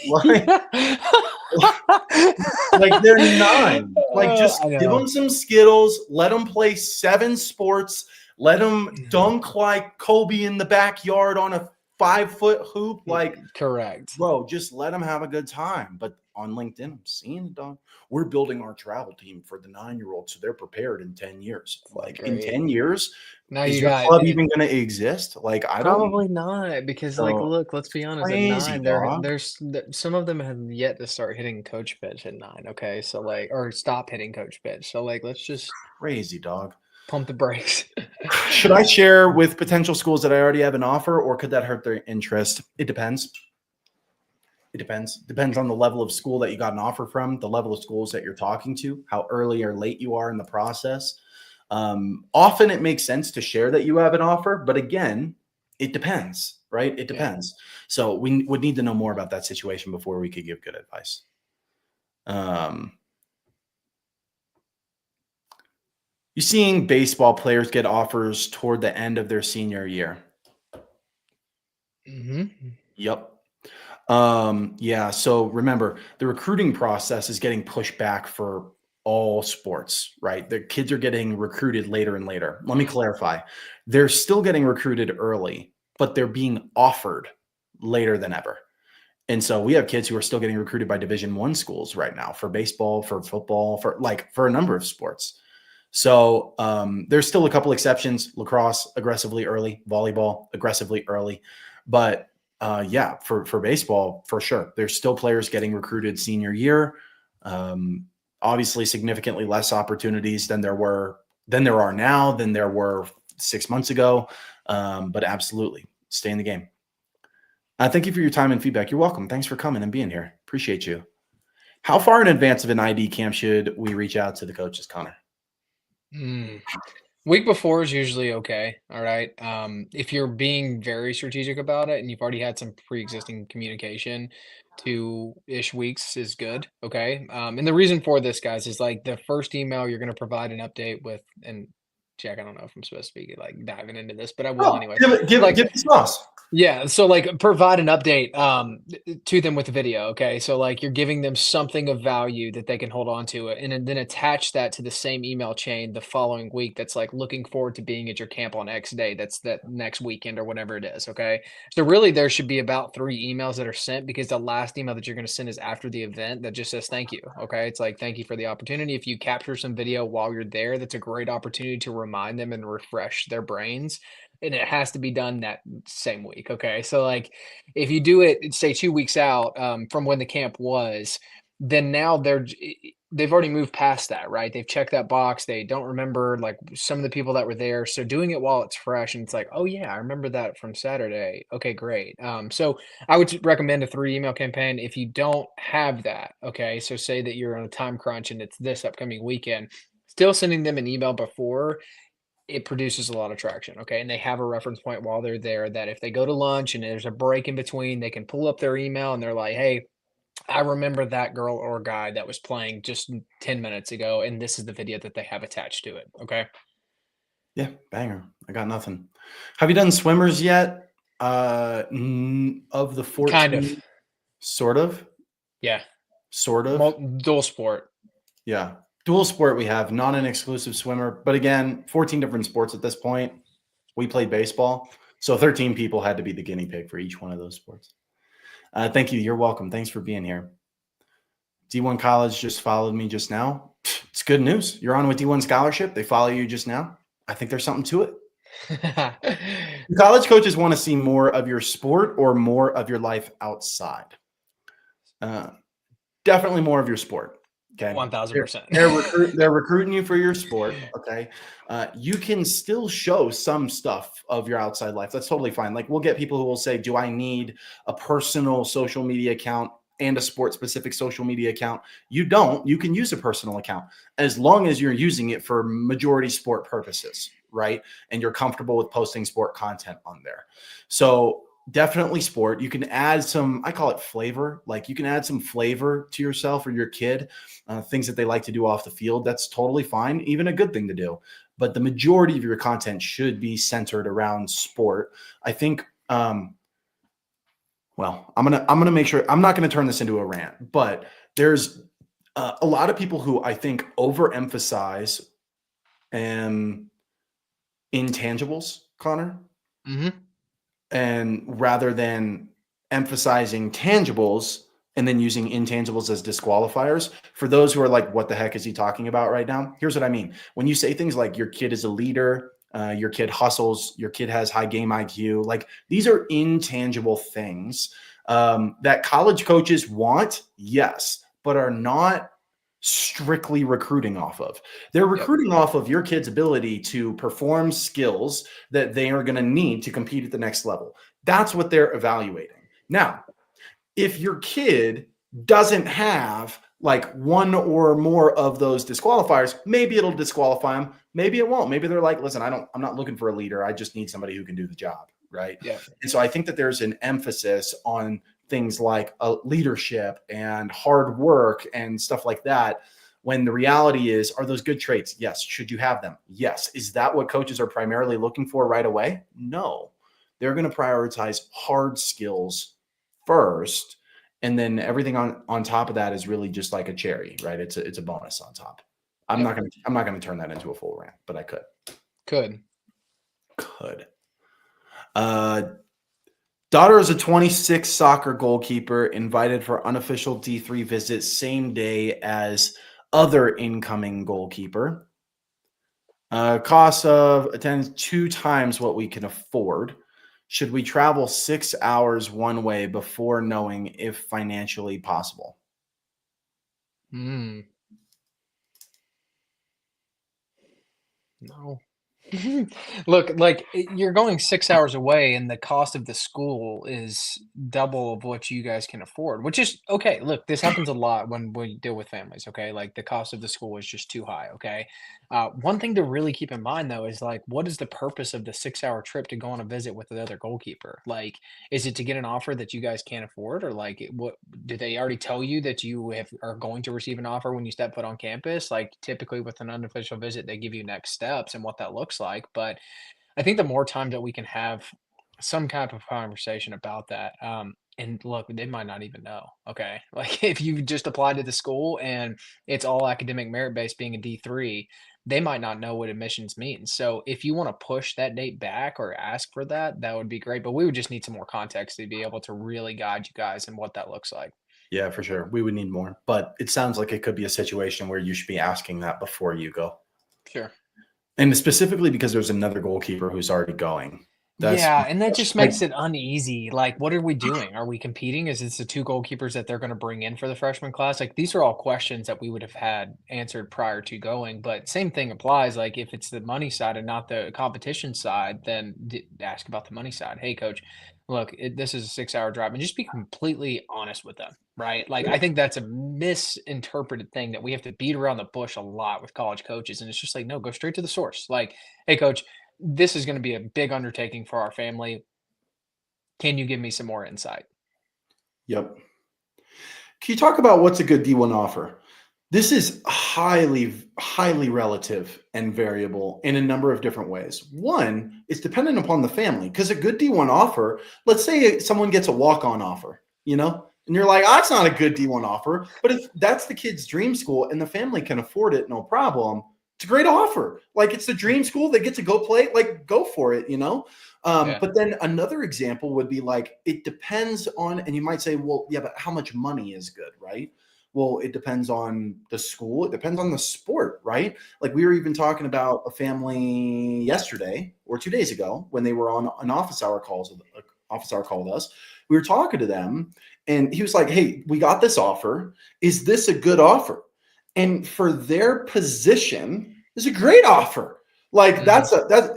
dog? Like they're 9. Like just I give know. them some Skittles. Let them play 7 sports. Let them dunk like Kobe in the backyard on a 5-foot hoop. Like, Correct. bro, just let them have a good time. But on LinkedIn, I'm seeing it, dog. We're building our travel team for the 9-year-olds so they're prepared in 10 years. Like in Great. 10 years, Now is you your got club even going to exist? Like, I don't know. probably not because, like, So look, let's be honest. At crazy, 9, dog. some of them have yet to start hitting coach pitch at 9. Okay, so like, or stop hitting coach pitch. So like, let's just Crazy, dog. pump the brakes. Should I share with potential schools that I already have an offer, or could that hurt their interest? It depends. It depends. Depends on the level of school that you got an offer from, the level of schools that you're talking to, how early or late you are in the process. Often it makes sense to share that you have an offer, but again, it depends, right? It Yeah. depends. So we would need to know more about that situation before we could give good advice. You seeing baseball players get offers toward the end of their senior year? Yep. Yeah. So remember, the recruiting process is getting pushed back for all sports, right? The kids are getting recruited later and later. Let me clarify. They're still getting recruited early, but they're being offered later than ever. And so we have kids who are still getting recruited by Division I schools right now for baseball, for football, for a number of sports. So there's still a couple exceptions. Lacrosse aggressively early, volleyball aggressively early, but yeah, for baseball for sure, there's still players getting recruited senior year. Obviously, significantly less opportunities than there are now than there were 6 months ago. But absolutely, stay in the game. Thank you for your time and feedback. You're welcome. Thanks for coming and being here. Appreciate you. How far in advance of an ID camp should we reach out to the coaches, Connor? Week before is usually okay. All right. If you're being very strategic about it and you've already had some pre-existing communication, 2-ish weeks is good. Okay. And the reason for this, guys, is like the first email you're going to provide an update with, and Jack, I don't know if I'm supposed to be like diving into this, but I will anyway. Give Like, the sauce. yeah, so like provide an update to them with the video. Okay. So like you're giving them something of value that they can hold on to it and then attach that to the same email chain the following week that's like looking forward to being at your camp on X day. That's that next weekend or whatever it is. Okay. So really there should be about 3 emails that are sent because the last email that you're going to send is after the event that just says thank you. Okay. It's like thank you for the opportunity. If you capture some video while you're there, that's a great opportunity to remind them and refresh their brains, and it has to be done that same week. Okay. So like if you do it, say 2 weeks out from when the camp was, then now they've already moved past that, right? They've checked that box. They don't remember like some of the people that were there. So doing it while it's fresh and it's like, oh yeah, I remember that from Saturday. Okay, great. So I would recommend a 3 email campaign. If you don't have that, okay, so say that you're on a time crunch and it's this upcoming weekend, still sending them an email before it produces a lot of traction. Okay. And they have a reference point while they're there that if they go to lunch and there's a break in between, they can pull up their email and they're like, hey, I remember that girl or guy that was playing just 10 minutes ago. And this is the video that they have attached to it. Okay. Yeah, banger. I got nothing. Have you done swimmers yet? Of the 14, Kind of. sort of. Yeah. Sort of. Dual sport. Yeah. Dual sport we have, not an exclusive swimmer. But again, 14 different sports at this point. We played baseball. So 13 people had to be the guinea pig for each one of those sports. Thank you. You're welcome. Thanks for being here. D1 College just followed me just now. It's good news. You're on with D1 Scholarship. They follow you just now. I think there's something to it. College coaches want to see more of your sport or more of your life outside. Definitely more of your sport. Okay. 1000%. They're recruiting you for your sport. Okay. You can still show some stuff of your outside life. That's totally fine. Like, we'll get people who will say, do I need a personal social media account and a sport specific social media account? You don't. You can use a personal account as long as you're using it for majority sport purposes, right? And you're comfortable with posting sport content on there. So definitely sport. You can add some, I call it flavor. Like, you can add some flavor to yourself or your kid, things that they like to do off the field. That's totally fine. Even a good thing to do. But the majority of your content should be centered around sport. I think, well, I'm gonna make sure I'm not gonna turn this into a rant, but there's a lot of people who I think overemphasize intangibles, Connor, Mm-hmm. and rather than emphasizing tangibles and then using intangibles as disqualifiers. For those who are like, what the heck is he talking about right now? Here's what I mean. When you say things like your kid is a leader, your kid hustles, your kid has high game IQ, like, these are intangible things that college coaches want, yes, but are not strictly recruiting off of. They're recruiting off of your kid's ability to perform skills that they are going to need to compete at the next level. That's what they're evaluating. Now, if your kid doesn't have like one or more of those disqualifiers, maybe it'll disqualify them. Maybe it won't. Maybe they're like, listen, I'm not looking for a leader. I just need somebody who can do the job. Right. Yeah. And so I think that there's an emphasis on things like leadership and hard work and stuff like that. When the reality is, are those good traits? Yes. Should you have them? Yes. Is that what coaches are primarily looking for right away? No. They're going to prioritize hard skills first. And then everything on top of that is really just like a cherry, right? It's a bonus on top. I'm not going to turn that into a full rant, but I could. Could. Daughter is a 26 soccer goalkeeper, invited for unofficial D3 visit same day as other incoming goalkeeper. Cost of attendance 2 times what we can afford. Should we travel 6 hours one way before knowing if financially possible? No. Look, like, you're going 6 hours away and the cost of the school is double of what you guys can afford, which is okay. Look, this happens a lot when we deal with families, okay? Like, the cost of the school is just too high, okay? One thing to really keep in mind though is, like, what is the purpose of the 6-hour trip to go on a visit with the other goalkeeper? Like, is it to get an offer that you guys can't afford, or like, what did they already tell you that are going to receive an offer when you step foot on campus? Like, typically with an unofficial visit, they give you next steps and what that looks like. But I think the more time that we can have some kind of conversation about that, and look, they might not even know. Okay, like, if you just applied to the school and it's all academic merit based, being a D3, they might not know what admissions means. So if you want to push that date back or ask for that, that would be great. But we would just need some more context to be able to really guide you guys and what that looks like. Yeah, for sure. We would need more, but it sounds like it could be a situation where you should be asking that before you go. Sure. And specifically because there's another goalkeeper who's already going. Yeah, and that just makes it uneasy. Like, what are we doing? Are we competing? Is this the 2 goalkeepers that they're going to bring in for the freshman class? Like, these are all questions that we would have had answered prior to going. But same thing applies. Like, if it's the money side and not the competition side, then ask about the money side. Hey, coach, look, this is a 6-hour drive, and just be completely honest with them, right? Like, I think that's a misinterpreted thing that we have to beat around the bush a lot with college coaches. And it's just like, no, go straight to the source. Like, hey, coach, this is going to be a big undertaking for our family. Can you give me some more insight? Yep. Can you talk about what's a good D1 offer? This is highly, highly relative and variable in a number of different ways. One, it's dependent upon the family, because a good D1 offer, let's say someone gets a walk-on offer, and you're like, oh, that's not a good D1 offer. But if that's the kid's dream school and the family can afford it, no problem. It's a great offer. Like, it's the dream school. They get to go play. Like, go for it, But then another example would be like, it depends on, and you might say, well, yeah, but how much money is good, right? Well, it depends on the school. It depends on the sport, right? Like we were even talking about a family yesterday or 2 days ago when they were on an office hour call with us. We were talking to them and he was like, "Hey, we got this offer. Is this a good offer?" And for their position, it's a great offer. Like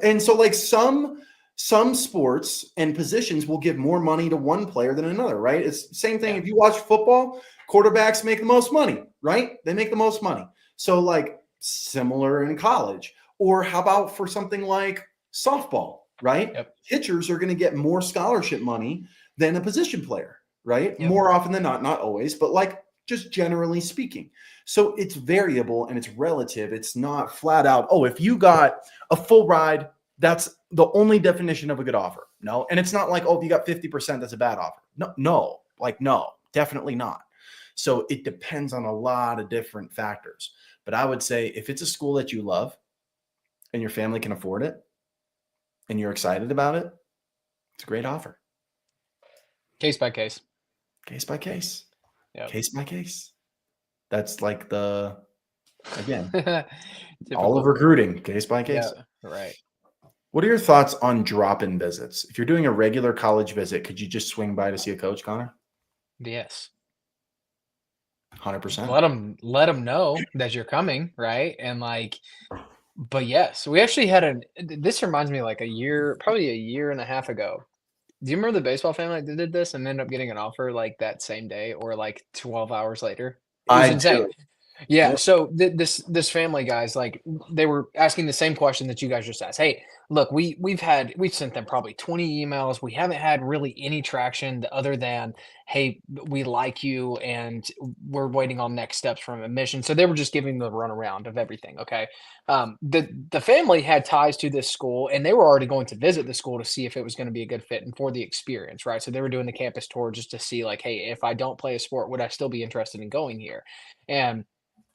and so like some sports and positions will give more money to one player than another, right? It's the same thing. Yeah. If you watch football, quarterbacks make the most money, right? They make the most money. So like similar in college. Or how about for something like softball, right? Yep. Pitchers are going to get more scholarship money than a position player, right? Yep. More often than not always, but like just generally speaking. So it's variable and it's relative. It's not flat out, oh, if you got a full ride, that's the only definition of a good offer. No. And it's not like, oh, if you got 50%, that's a bad offer. No, definitely not. So it depends on a lot of different factors. But I would say if it's a school that you love and your family can afford it and you're excited about it, it's a great offer. Case by case. Case by case. Yep. Case by case. That's like again, Typical. all of recruiting, case by case. Yeah, right. What are your thoughts on drop-in visits? If you're doing a regular college visit, could you just swing by to see a coach, Connor? Yes. 100%. Let them know that you're coming, right? And like, but yes, we actually had this reminds me like probably a year and a half ago. Do you remember the baseball family that did this and ended up getting an offer like that same day or like 12 hours later? It was I insane. do. Yeah, Yep. so this family, guys, like they were asking the same question that you guys just asked. Hey, look, we've sent them probably 20 emails. We haven't had really any traction other than, hey, we like you and we're waiting on next steps from admission. So they were just giving the runaround of everything. Okay. The family had ties to this school and they were already going to visit the school to see if it was going to be a good fit and for the experience, right? So they were doing the campus tour just to see like, hey, if I don't play a sport, would I still be interested in going here? And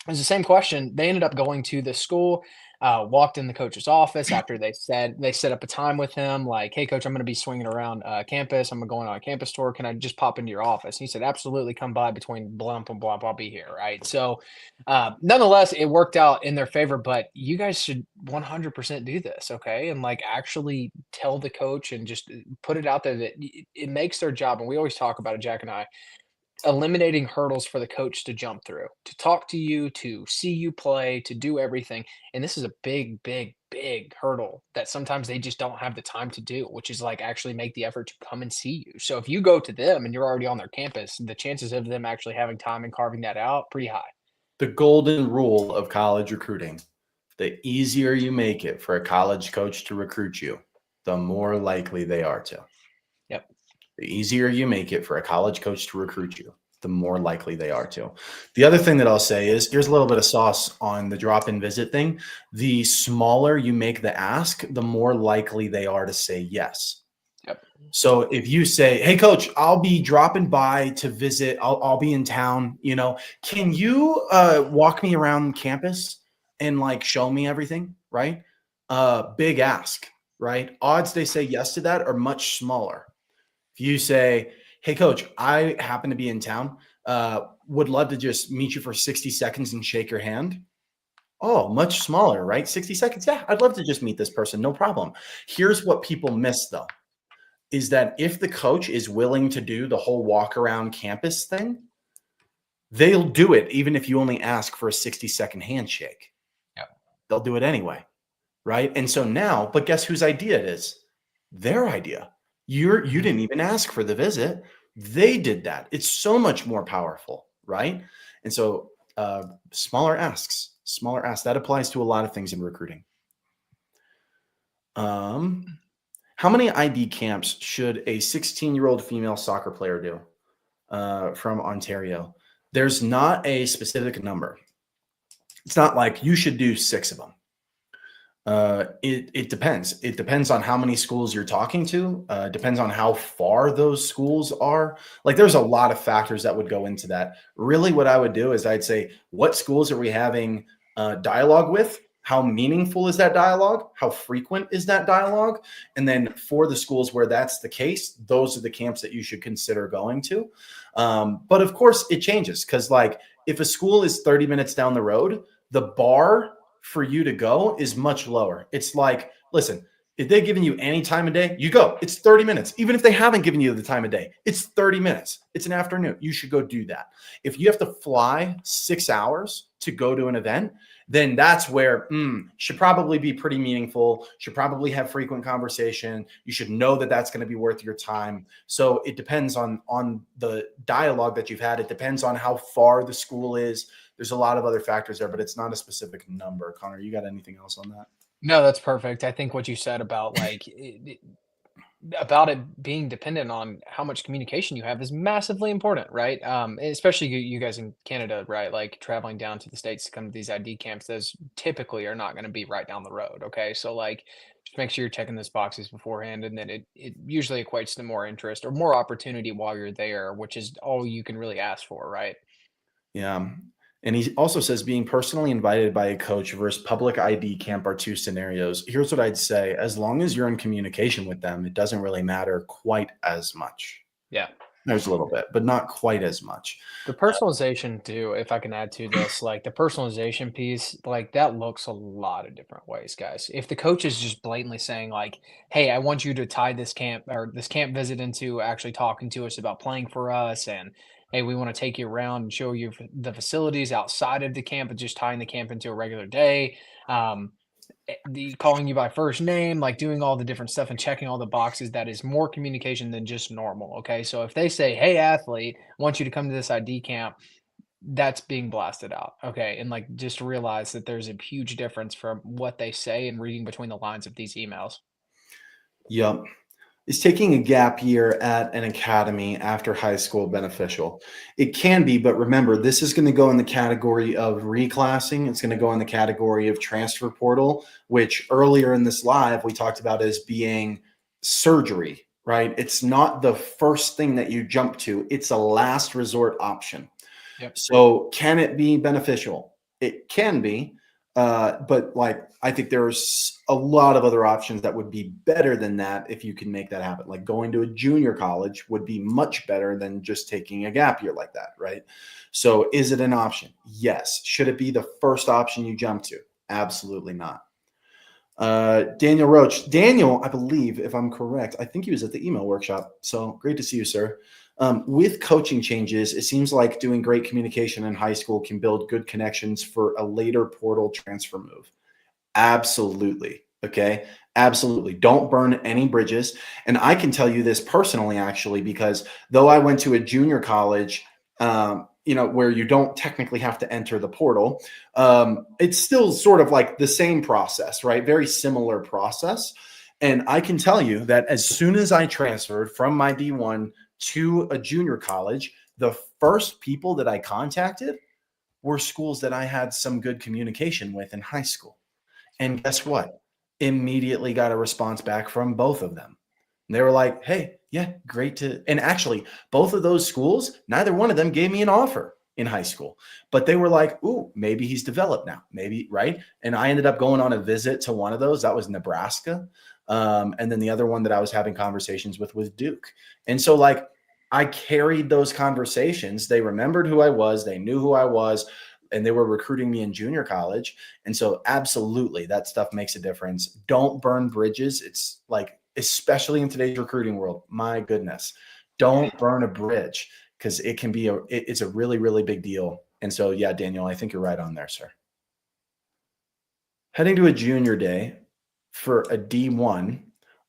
it's the same question. They ended up going to the school, walked in the coach's office after they set up a time with him, like, "Hey, coach, I'm going to be swinging around campus. I'm going on a campus tour. Can I just pop into your office?" And he said, "Absolutely, come by between blah and blah. I'll be here." Right. So, nonetheless, it worked out in their favor. But you guys should 100% do this, okay? And like actually tell the coach and just put it out there that it makes their job. And we always talk about it, Jack and I, eliminating hurdles for the coach to jump through, to talk to you, to see you play, to do everything. And this is a big, big, big hurdle that sometimes they just don't have the time to do, which is like actually make the effort to come and see you. So if you go to them and you're already on their campus, the chances of them actually having time and carving that out pretty high. The golden rule of college recruiting: the easier you make it for a college coach to recruit you, the more likely they are to. Yep. The easier you make it for a college coach to recruit you, the more likely they are to. The other thing that I'll say is here's a little bit of sauce on the drop-in visit thing. The smaller you make the ask, the more likely they are to say yes. Yep. So if you say, "Hey, coach, I'll be dropping by to visit. I'll be in town. Can you walk me around campus and like show me everything?" Right? Big ask, right? Odds they say yes to that are much smaller. If you say, "Hey, coach, I happen to be in town. Would love to just meet you for 60 seconds and shake your hand." Oh, much smaller, right? 60 seconds. Yeah, I'd love to just meet this person. No problem. Here's what people miss, though, is that if the coach is willing to do the whole walk around campus thing, they'll do it even if you only ask for a 60-second handshake. Yep. They'll do it anyway, right? And so now, but guess whose idea it is? Their idea. You didn't even ask for the visit. They did that. It's so much more powerful, right? And so smaller asks. That applies to a lot of things in recruiting. How many IB camps should a 16-year-old female soccer player do? From Ontario. There's not a specific number. It's not like you should do 6 of them. It depends. It depends on how many schools you're talking to. Depends on how far those schools are. Like there's a lot of factors that would go into that. Really what I would do is I'd say, what schools are we having dialogue with? How meaningful is that dialogue? How frequent is that dialogue? And then for the schools where that's the case, those are the camps that you should consider going to. But of course it changes because like if a school is 30 minutes down the road, the bar for you to go is much lower. It's like, listen, if they've given you any time of day, you go. It's 30 minutes. Even if they haven't given you the time of day, it's 30 minutes. It's an afternoon. You should go do that. If you have to fly 6 hours to go to an event, then that's where should probably be pretty meaningful, should probably have frequent conversation. You should know that that's going to be worth your time. So it depends on the dialogue that you've had. It depends on how far the school is. There's a lot of other factors there, but it's not a specific number. Connor, you got anything else on that? No, that's perfect. I think what you said about about it being dependent on how much communication you have is massively important, right? Especially you guys in Canada, right? Like traveling down to the States to come to these ID camps, those typically are not going to be right down the road. Okay. So like just make sure you're checking those boxes beforehand, and then it usually equates to more interest or more opportunity while you're there, which is all you can really ask for, right? Yeah. And he also says being personally invited by a coach versus public ID camp are two scenarios. Here's what I'd say: as long as you're in communication with them, it doesn't really matter quite as much. Yeah. There's a little bit, but not quite as much. The personalization too, if I can add to this, like the personalization piece, like that looks a lot of different ways, guys. If the coach is just blatantly saying like, "Hey, I want you to tie this camp or this camp visit into actually talking to us about playing for us," and hey, we want to take you around and show you the facilities outside of the camp, and just tying the camp into a regular day. Um, the calling you by first name, like doing all the different stuff and checking all the boxes, that is more communication than just normal. Okay. So if they say, "Hey, athlete, I want you to come to this ID camp," that's being blasted out. Okay. And like just realize that there's a huge difference from what they say and reading between the lines of these emails. Yep. Is taking a gap year at an academy after high school beneficial? It can be, but remember, this is going to go in the category of reclassing. It's going to go in the category of transfer portal, which earlier in this live we talked about as being surgery, right? It's not the first thing that you jump to, it's a last resort option. Yep. So can it be beneficial? It can be, but like I think there's a lot of other options that would be better than that if you can make that happen. Like going to a junior college would be much better than just taking a gap year like that, right? So is it an option? Yes. Should it be the first option you jump to? Absolutely not. Daniel Roach. Daniel, I believe, if I'm correct, I think he was at the email workshop. So great to see you, sir. With coaching changes, it seems like doing great communication in high school can build good connections for a later portal transfer move. Absolutely. Okay. Absolutely. Don't burn any bridges. And I can tell you this personally, actually, because though I went to a junior college, where you don't technically have to enter the portal, it's still sort of like the same process, right? Very similar process. And I can tell you that as soon as I transferred from my D1 to a junior college, the first people that I contacted were schools that I had some good communication with in high school. And guess what? Immediately got a response back from both of them. And they were like, "Hey, yeah, great to." And actually, both of those schools, neither one of them gave me an offer in high school, but they were like, "Ooh, maybe he's developed now, maybe." Right. And I ended up going on a visit to one of those. That was Nebraska. And then the other one that I was having conversations with was Duke. And so, like, I carried those conversations. They remembered who I was, they knew who I was, and they were recruiting me in junior college. And so absolutely that stuff makes a difference. Don't burn bridges. It's like, especially in today's recruiting world, my goodness, don't burn a bridge, because it can be it's a really, really big deal. And so, yeah, Daniel, I think you're right on there, sir. Heading to a junior day for a D1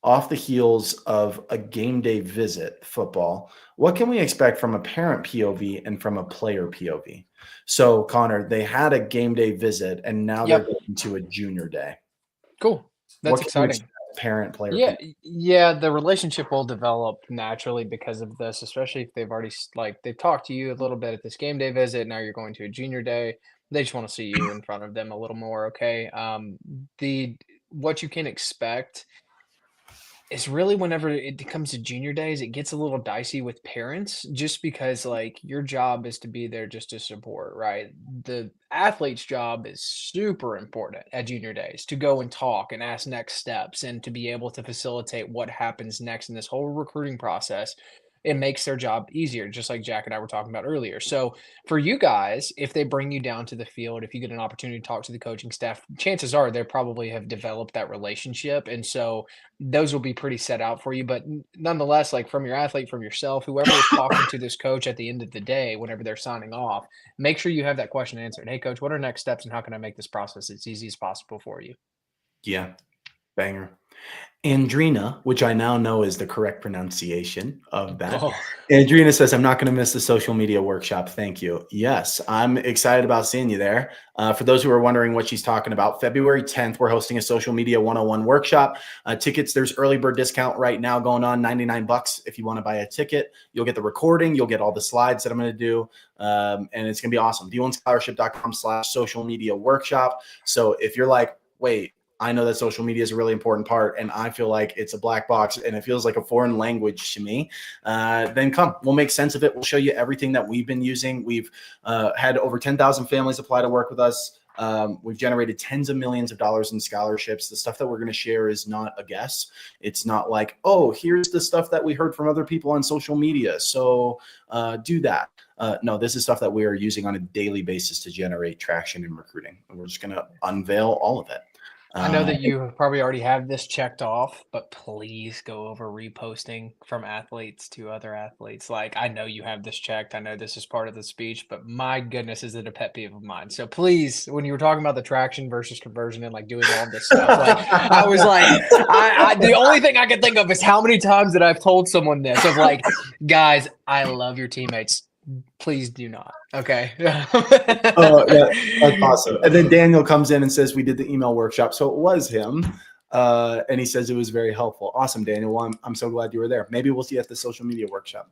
off the heels of a game day visit football, what can we expect from a parent POV and from a player POV? So, Connor, they had a game day visit and now they're Yep. going to a junior day. Cool. That's What can you exciting. expect, parent player Yeah, POV? yeah, the relationship will develop naturally because of this, especially if they've already like they've talked to you a little bit at this game day visit. Now you're going to a junior day. They just want to see you in front of them a little more. Okay. The what you can expect is really whenever it comes to junior days, it gets a little dicey with parents just because like your job is to be there just to support, right? The athlete's job is super important at junior days to go and talk and ask next steps and to be able to facilitate what happens next in this whole recruiting process. it makes their job easier, just like Jack and I were talking about earlier. So for you guys, if they bring you down to the field, if you get an opportunity to talk to the coaching staff, chances are they probably have developed that relationship. And so those will be pretty set out for you. But nonetheless, like from your athlete, from yourself, whoever is talking to this coach at the end of the day, whenever they're signing off, make sure you have that question answered. Hey, coach, what are next steps and how can I make this process as easy as possible for you? Yeah, banger. Andrina, which I now know is the correct pronunciation of that. Oh, Andrina says, I'm not going to miss the social media workshop. Thank you. Yes, I'm excited about seeing you there. For those who are wondering what she's talking about, February 10th, we're hosting a social media 101 workshop. Tickets, there's early bird discount right now going on, $99 if you want to buy a ticket. You'll get the recording. You'll get all the slides that I'm going to do. And it's going to be awesome. D1scholarship.com/social media workshop. So if you're like, wait, I know that social media is a really important part, and I feel like it's a black box and it feels like a foreign language to me, then come. We'll make sense of it. We'll show you everything that we've been using. We've had over 10,000 families apply to work with us. We've generated tens of millions of dollars in scholarships. The stuff that we're going to share is not a guess. It's not like, oh, here's the stuff that we heard from other people on social media, so do that. No, this is stuff that we are using on a daily basis to generate traction in recruiting. And we're just going to unveil all of it. I know that you probably already have this checked off, but please go over reposting from athletes to other athletes. Like, I know you have this checked. I know this is part of the speech, but my goodness, is it a pet peeve of mine. So please, when you were talking about the traction versus conversion and like doing all this stuff, like I was like, the only thing I can think of is how many times that I've told someone this of like, guys, I love your teammates. Please do not. Okay. Oh, yeah, that's awesome. And then Daniel comes in and says, we did the email workshop. So it was him. And he says it was very helpful. Awesome, Daniel. Well, I'm so glad you were there. Maybe we'll see you at the social media workshop.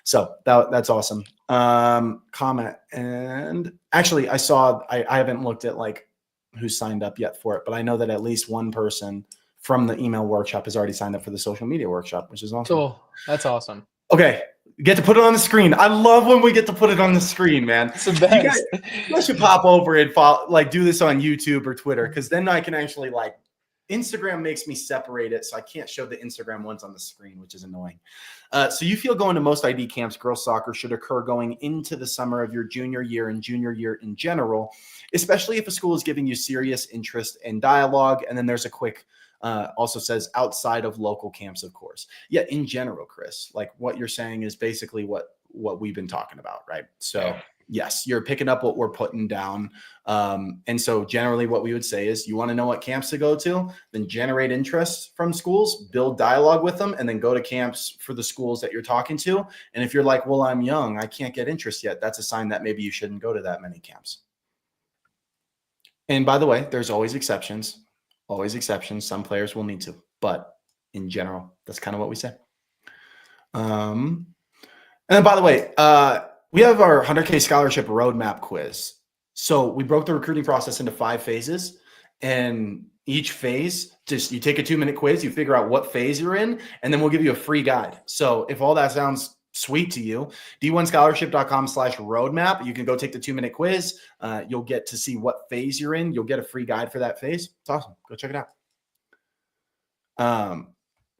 So that's awesome. Comment. And actually, I haven't looked at like who signed up yet for it, but I know that at least one person from the email workshop has already signed up for the social media workshop, which is awesome. Cool. That's awesome. Okay. Get to put it on the screen. I love when we get to put it on the screen, man. It's the best. You guys should pop over and follow, like do this on YouTube or Twitter, because then I can actually like Instagram makes me separate it, so I can't show the Instagram ones on the screen, which is annoying. So you feel going to most IB camps, girls soccer should occur going into the summer of your junior year and junior year in general, especially if a school is giving you serious interest and dialogue. And then there's a quick also says outside of local camps, of course. Yeah, in general, Chris, like what you're saying is basically what we've been talking about, right? So yes, you're picking up what we're putting down. And so generally what we would say is you want to know what camps to go to, then generate interest from schools, build dialogue with them, and then go to camps for the schools that you're talking to. And if you're like, well, I'm young, I can't get interest yet, that's a sign that maybe you shouldn't go to that many camps. And by the way, there's always exceptions. Always exceptions. Some players will need to, but in general, that's kind of what we say. And then, by the way, we have our 100K scholarship roadmap quiz. So we broke the recruiting process into 5 phases, and each phase, just you take a 2-minute quiz, you figure out what phase you're in, and then we'll give you a free guide. So if all that sounds sweet to you, d1scholarship.com/roadmap. You can go take the 2-minute quiz. You'll get to see what phase you're in. You'll get a free guide for that phase. It's awesome. Go check it out.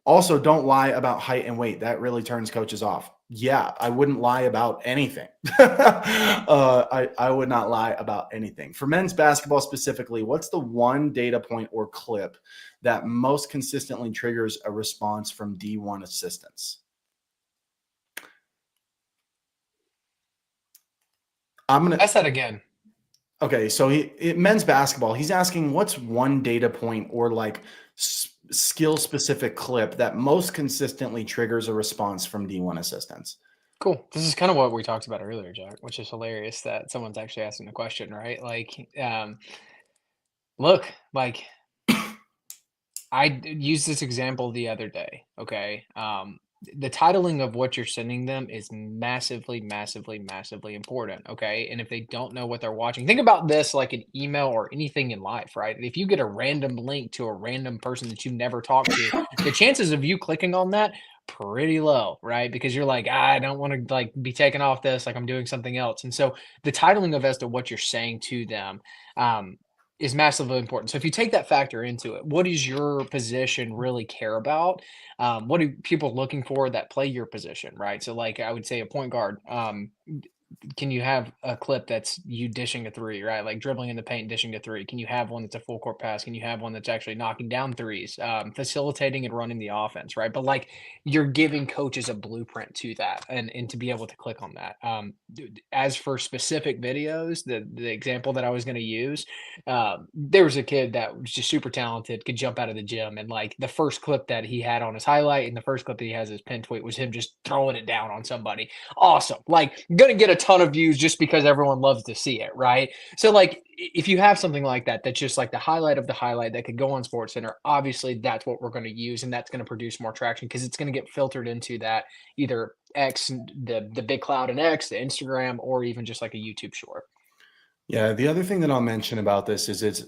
Also, don't lie about height and weight. That really turns coaches off. Yeah, I wouldn't lie about anything. I would not lie about anything. For men's basketball specifically, what's the one data point or clip that most consistently triggers a response from D1 assistants? I'm going to ask that again. Okay, so men's basketball, he's asking what's one data point or like skill specific clip that most consistently triggers a response from D1 assistants. Cool. This is kind of what we talked about earlier, Jack, which is hilarious that someone's actually asking the question, right? Like, look, like I used this example the other day. Okay. The titling of what you're sending them is massively, massively, massively important. Okay. And if they don't know what they're watching, think about this like an email or anything in life, right? If you get a random link to a random person that you never talked to, the chances of you clicking on that pretty low, right? Because you're like, I don't want to like be taken off this, like I'm doing something else. And so the titling of as to what you're saying to them, is massively important. So if you take that factor into it, what does your position really care about? What are people looking for that play your position, right? So like I would say a point guard. Can you have a clip that's you dishing a three, right? Like dribbling in the paint, dishing a three? Can you have one that's a full court pass? Can you have one that's actually knocking down threes, facilitating and running the offense, right? But like you're giving coaches a blueprint to that and to be able to click on that. As for specific videos, the example that I was going to use, there was a kid that was just super talented, could jump out of the gym. And like the first clip that he had on his highlight and the first clip that he has his pin tweet was him just throwing it down on somebody. Awesome. Like gonna get a ton of views just because everyone loves to see it, right? So like if you have something like that that's just like the highlight of the highlight that could go on Sports Center, obviously that's what we're going to use and that's going to produce more traction because it's going to get filtered into that either X, the big cloud and X, the Instagram, or even just like a YouTube short. Yeah, the other thing that I'll mention about this is it's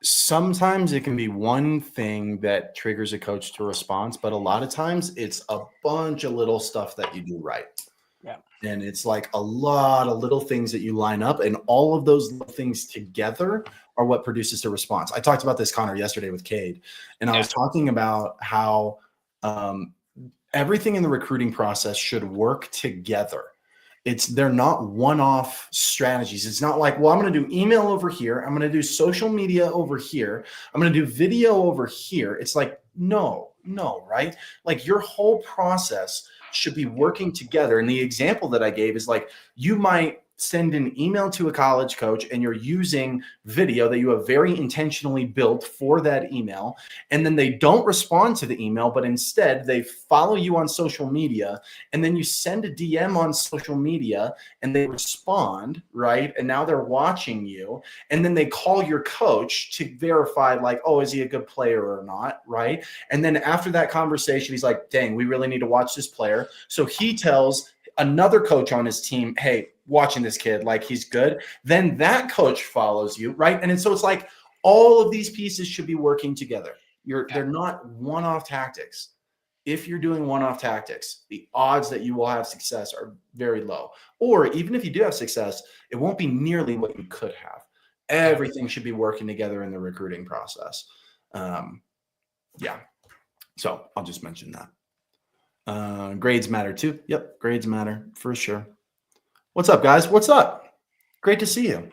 sometimes it can be one thing that triggers a coach to response, but a lot of times it's a bunch of little stuff that you do right. Yeah. And it's like a lot of little things that you line up, and all of those little things together are what produces the response. I talked about this, Connor, yesterday with Cade, and I was talking about how everything in the recruiting process should work together. They're not one-off strategies. It's not like, well, I'm going to do email over here. I'm going to do social media over here. I'm going to do video over here. It's like, no, right? Like your whole process should be working together. And the example that I gave is like, you might send an email to a college coach and you're using video that you have very intentionally built for that email. And then they don't respond to the email, but instead they follow you on social media. And then you send a DM on social media and they respond, right? And now they're watching you. And then they call your coach to verify like, oh, is he a good player or not, right? And then after that conversation, he's like, dang, we really need to watch this player. So he tells another coach on his team, hey, watching this kid, like he's good. Then that coach follows you, right? And so it's like all of these pieces should be working together. They're not one-off tactics. If you're doing one-off tactics, the odds that you will have success are very low. Or even if you do have success, it won't be nearly what you could have. Everything should be working together in the recruiting process. Yeah. So I'll just mention that. Grades matter too. Yep, grades matter for sure. What's up, guys? What's up? Great to see you.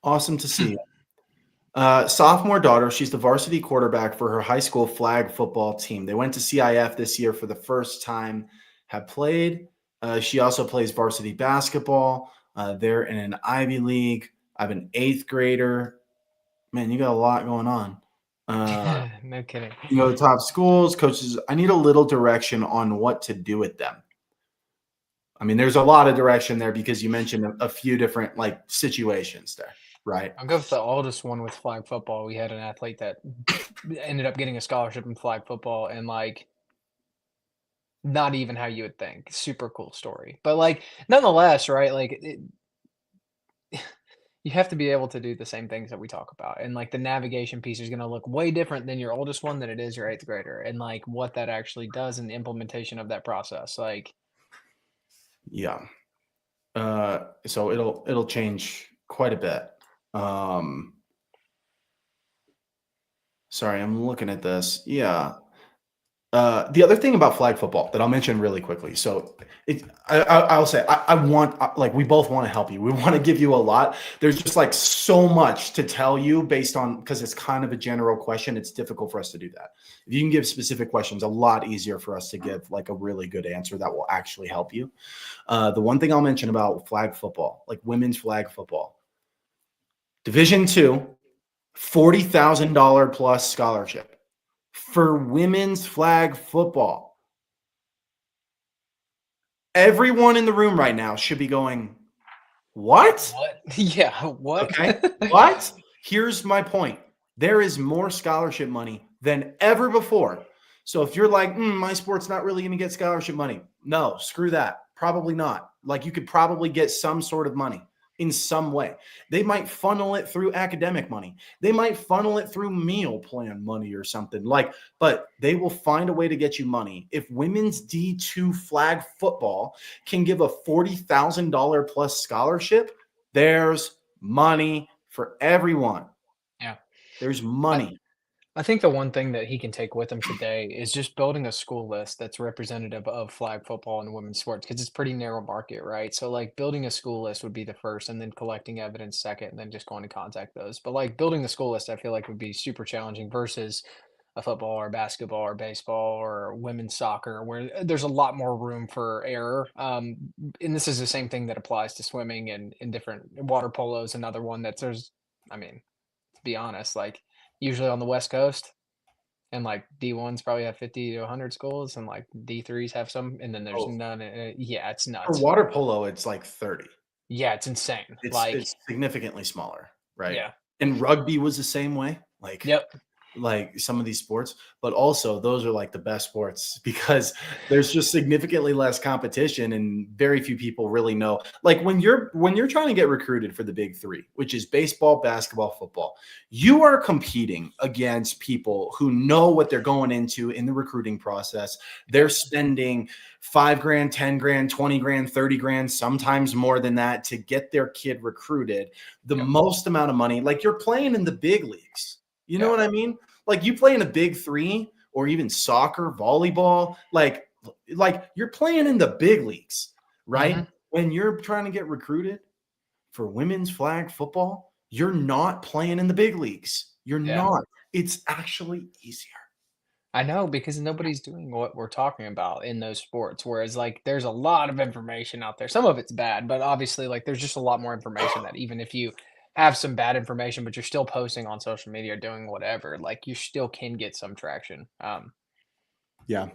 Awesome to see you. Sophomore daughter, she's the varsity quarterback for her high school flag football team. They went to CIF this year for the first time, have played. She also plays varsity basketball. They're in an Ivy League. I have an 8th grader. Man, you got a lot going on. No kidding. You know, the top schools, coaches. I need a little direction on what to do with them. I mean, there's a lot of direction there because you mentioned a few different like situations there, right? I'll go with the oldest one with flag football. We had an athlete that ended up getting a scholarship in flag football and like not even how you would think. Super cool story. But like nonetheless, right? Like you have to be able to do the same things that we talk about. And like the navigation piece is going to look way different than your oldest one than it is your 8th grader. And like what that actually does in the implementation of that process. Like yeah. So it'll change quite a bit. Sorry, I'm looking at this. Yeah. The other thing about flag football that I'll mention really quickly. So I'll say I want, like, we both want to help you. We want to give you a lot. There's just like so much to tell you based on, because it's kind of a general question. It's difficult for us to do that. If you can give specific questions, a lot easier for us to give like a really good answer that will actually help you. The one thing I'll mention about flag football, like women's flag football, Division II, $40,000 plus scholarship for women's flag football. Everyone in the room right now should be going, what? Yeah, what? Okay. What? Here's my point. There is more scholarship money than ever before. So if you're like, my sport's not really going to get scholarship money. No, screw that. Probably not. Like you could probably get some sort of money in some way. They might funnel it through academic money. They might funnel it through meal plan money or something but they will find a way to get you money. If women's D2 flag football can give a $40,000 plus scholarship, there's money for everyone. There's money. I think the one thing that he can take with him today is just building a school list that's representative of flag football and women's sports because it's pretty narrow market, right? So like building a school list would be the first, and then collecting evidence second, and then just going to contact those. But like building the school list, I feel like would be super challenging versus a football or basketball or baseball or women's soccer, where there's a lot more room for error. And this is the same thing that applies to swimming and in different water polo is another one that there's, I mean, to be honest, like usually on the West Coast and like D1s probably have 50 to 100 schools and like D3s have some, and then there's Oh, none. Yeah, it's for nuts. water polo, it's like 30. Yeah, it's insane. Like, It's significantly smaller, right? yeah. And rugby was the same way. Yep. Like some of these sports, but also those are like the best sports because there's just significantly less competition and very few people really know. Like when you're trying to get recruited for the big three, which is baseball, basketball, football, you are competing against people who know what they're going into in the recruiting process. They're spending $5,000, $10,000, $20,000, $30,000, sometimes more than that to get their kid recruited. The Yep. most amount of money, like you're playing in the big leagues. You know Yeah. what I mean? Like you play in a big three or even soccer, volleyball, like you're playing in the big leagues, right? Mhm. When you're trying to get recruited for women's flag football, you're not playing in the big leagues. You're Yeah. not. It's actually easier. I know because nobody's doing what we're talking about in those sports. Whereas, like, there's a lot of information out there. Some of it's bad, but obviously, like, there's just a lot more information that even if you have some bad information, but you're still posting on social media or doing whatever, like, you still can get some traction. Yeah.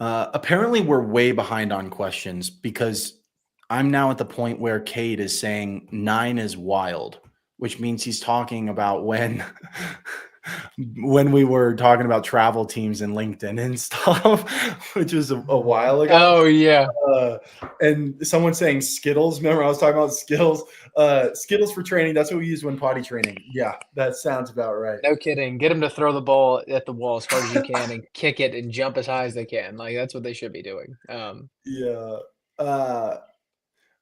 Apparently, we're way behind on questions because I'm now at the point where Cade is saying 9 is wild, which means he's talking about when when we were talking about travel teams and LinkedIn and stuff, which was a while ago. Oh yeah, And someone saying Skittles. Remember, I was talking about Skittles. Skittles for training. That's what we use when potty training. Yeah, that sounds about right. no kidding. Get them to throw the ball at the wall as hard as you can and kick it and jump as high as they can. Like that's what they should be doing. Yeah. Uh,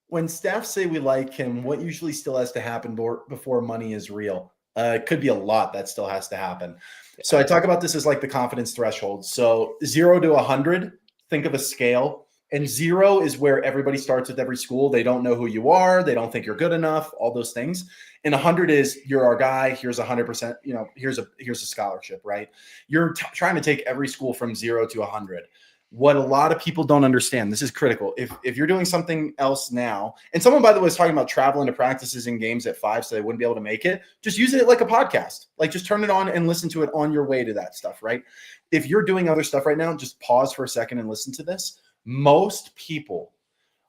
when staff say we like him, what usually still has to happen before money is real? It could be a lot that still has to happen. So I talk about this as like the confidence threshold. So 0 to 100, think of a scale. And 0 is where everybody starts with every school. They don't know who you are. They don't think you're good enough, all those things. And 100 is you're our guy. Here's 100%, here's a scholarship, right? You're trying to take every school from 0 to 100. What a lot of people don't understand, this is critical. If you're doing something else now, and someone, by the way, was talking about traveling to practices and games at 5 so they wouldn't be able to make it, just use it like a podcast. Like just turn it on and listen to it on your way to that stuff, right? If you're doing other stuff right now, just pause for a second and listen to this. Most people,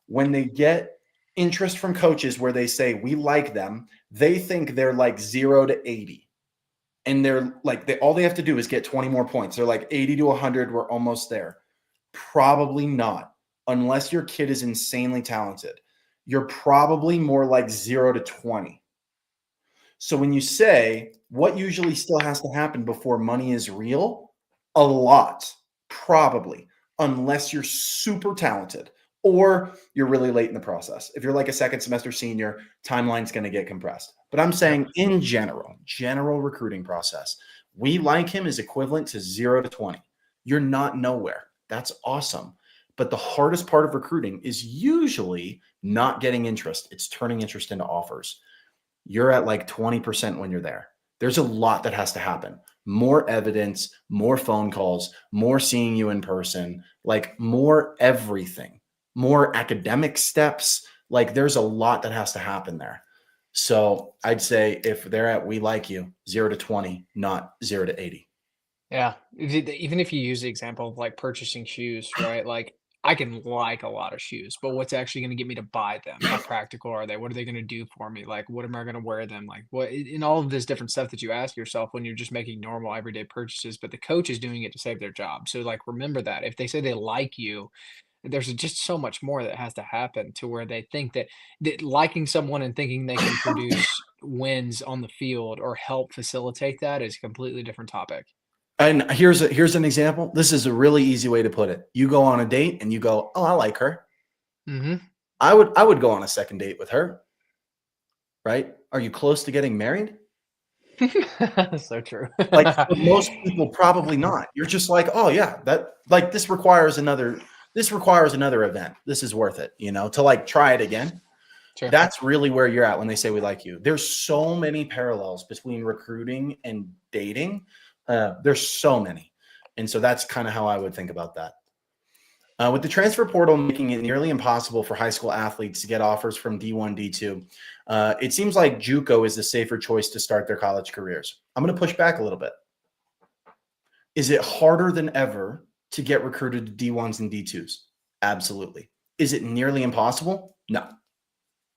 when they get interest from coaches where they say, we like them, they think they're like 0 to 80. And they're like, all they have to do is get 20 more points. They're like 80 to 100. We're almost there. Probably not, unless your kid is insanely talented. You're probably more like 0 to 20. So when you say what usually still has to happen before money is real, a lot, probably, unless you're super talented or you're really late in the process. If you're like a second semester senior, timeline's going to get compressed. But I'm saying in general recruiting process, we like him is equivalent to 0 to 20. You're not nowhere. That's awesome. But the hardest part of recruiting is usually not getting interest. It's turning interest into offers. You're at like 20% when you're there. There's a lot that has to happen. More evidence, more phone calls, more seeing you in person, like more everything, more academic steps. Like there's a lot that has to happen there. So I'd say if they're at we like you, 0 to 20, not 0 to 80. Yeah, even if you use the example of like purchasing shoes, right? Like I can like a lot of shoes, but what's actually going to get me to buy them? How practical are they? What are they going to do for me? Like, what am I going to wear them? Like, what in all of this different stuff that you ask yourself when you're just making normal everyday purchases, but the coach is doing it to save their job. So, like, remember that if they say they like you, there's just so much more that has to happen to where they think that liking someone and thinking they can produce wins on the field or help facilitate that is a completely different topic. And here's an example. This is a really easy way to put it. You go on a date and you go, "Oh, I like her." Mm-hmm. I would go on a second date with her. Right? Are you close to getting married? So true. Like for most people, probably not. You're just like, oh yeah, that like this requires another event. This is worth it, to like try it again. Sure. That's really where you're at when they say we like you. There's so many parallels between recruiting and dating. There's so many. And so that's kind of how I would think about that. With the transfer portal making it nearly impossible for high school athletes to get offers from D1, D2, it seems like JUCO is the safer choice to start their college careers. I'm going to push back a little bit. Is it harder than ever to get recruited to D1s and D2s? Absolutely. Is it nearly impossible? No.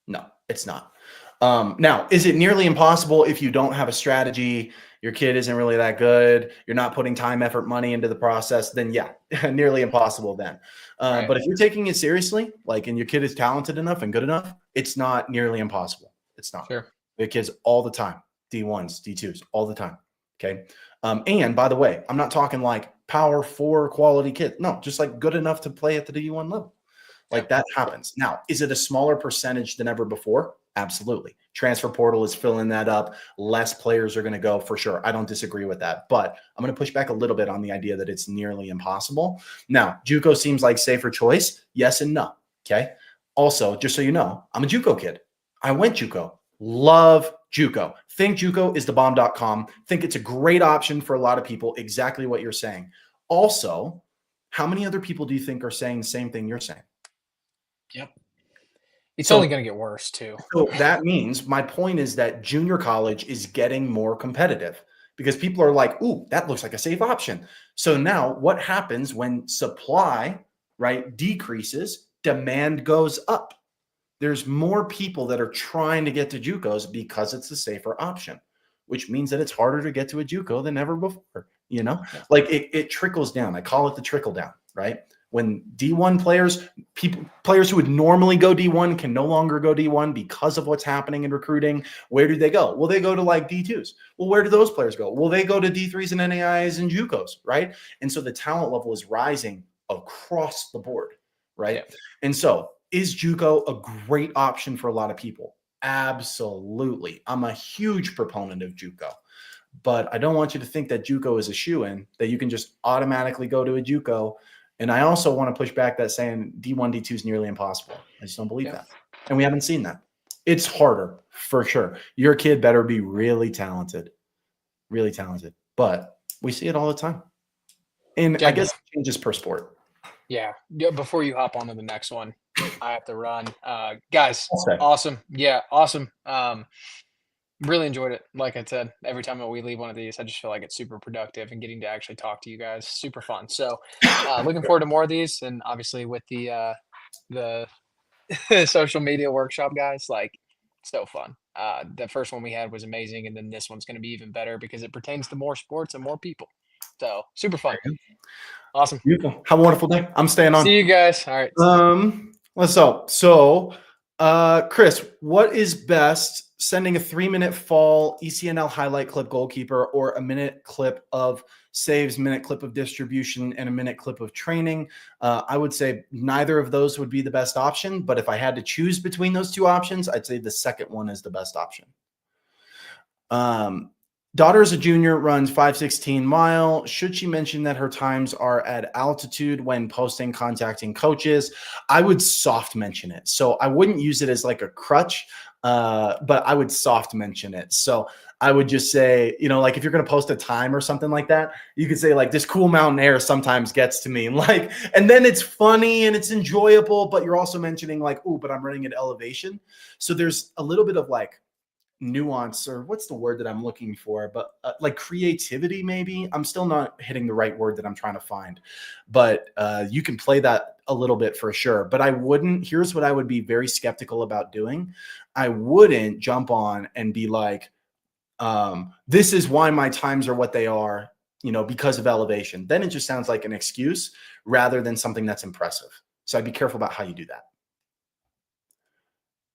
No, it's not. Now, is it nearly impossible if you don't have a strategy, your kid isn't really that good, you're not putting time, effort, money into the process? Then yeah, nearly impossible then. Right. But if you're taking it seriously, like, and your kid is talented enough and good enough, it's not nearly impossible. It's not. Sure. The kids all the time, D1s, D2s, all the time. Okay. And by the way, I'm not talking like power 4 quality kid. No, just like good enough to play at the D1 level. Like that happens. Now, is it a smaller percentage than ever before? Absolutely. Transfer portal is filling that up. Less players are going to go for sure. I don't disagree with that, but I'm going to push back a little bit on the idea that it's nearly impossible. Now, JUCO seems like safer choice. Yes and no. Okay. Also, just so you know, I'm a JUCO kid. I went JUCO. Love JUCO. Think JUCO is the bomb.com. Think it's a great option for a lot of people. Exactly what you're saying. Also, how many other people do you think are saying the same thing you're saying? Yep. It's only going to get worse too. So that means my point is that junior college is getting more competitive because people are like, ooh, that looks like a safe option. So now what happens when supply, right, decreases, demand goes up? There's more people that are trying to get to JUCOs because it's a safer option, which means that it's harder to get to a JUCO than ever before. Like it trickles down. I call it the trickle down, right? When D1 players who would normally go D1 can no longer go D1 because of what's happening in recruiting. Where do they go? Well, they go to like D2s. Well, where do those players go? Well, they go to D3s and NAIs and JUCOs, right? And so the talent level is rising across the board, right? Yeah. And so is JUCO a great option for a lot of people? Absolutely. I'm a huge proponent of JUCO. But I don't want you to think that JUCO is a shoo-in, that you can just automatically go to a JUCO. And I also want to push back that saying D1, D2 is nearly impossible. I just don't believe that. And we haven't seen that. It's harder for sure. Your kid better be really talented. But we see it all the time. And I guess it changes per sport. Yeah. Before you hop on to the next one, I have to run. Guys, awesome. Yeah, awesome. Really enjoyed it. Like I said, every time that we leave one of these, I just feel like it's super productive and getting to actually talk to you guys, super fun. So looking forward to more of these. And obviously with the social media workshop, guys, like so fun. The first one we had was amazing. And then this one's going to be even better because it pertains to more sports and more people. So super fun. Awesome. Beautiful. Have a wonderful day. I'm staying on. See you guys. All right. Let's go. So, Chris, what is best, sending a 3-minute fall ECNL highlight clip goalkeeper or a minute clip of saves, minute clip of distribution, and a minute clip of training? I would say neither of those would be the best option, but if I had to choose between those two options, I'd say the second one is the best option. Daughter is a junior, runs 5:16 mile. Should she mention that her times are at altitude when posting, contacting coaches? I would soft mention it. So I wouldn't use it as like a crutch, but I would soft mention it. So I would just say, like if you're going to post a time or something like that, you could say like, this cool mountain air sometimes gets to me. And then it's funny and it's enjoyable, but you're also mentioning like, ooh, but I'm running at elevation. So there's a little bit of like nuance, or what's the word that I'm looking for, but like creativity, maybe. I'm still not hitting the right word that I'm trying to find, but you can play that a little bit for sure. But here's what I would be very skeptical about doing. I wouldn't jump on and be like, this is why my times are what they are, because of elevation. Then it just sounds like an excuse rather than something that's impressive. So I'd be careful about how you do that.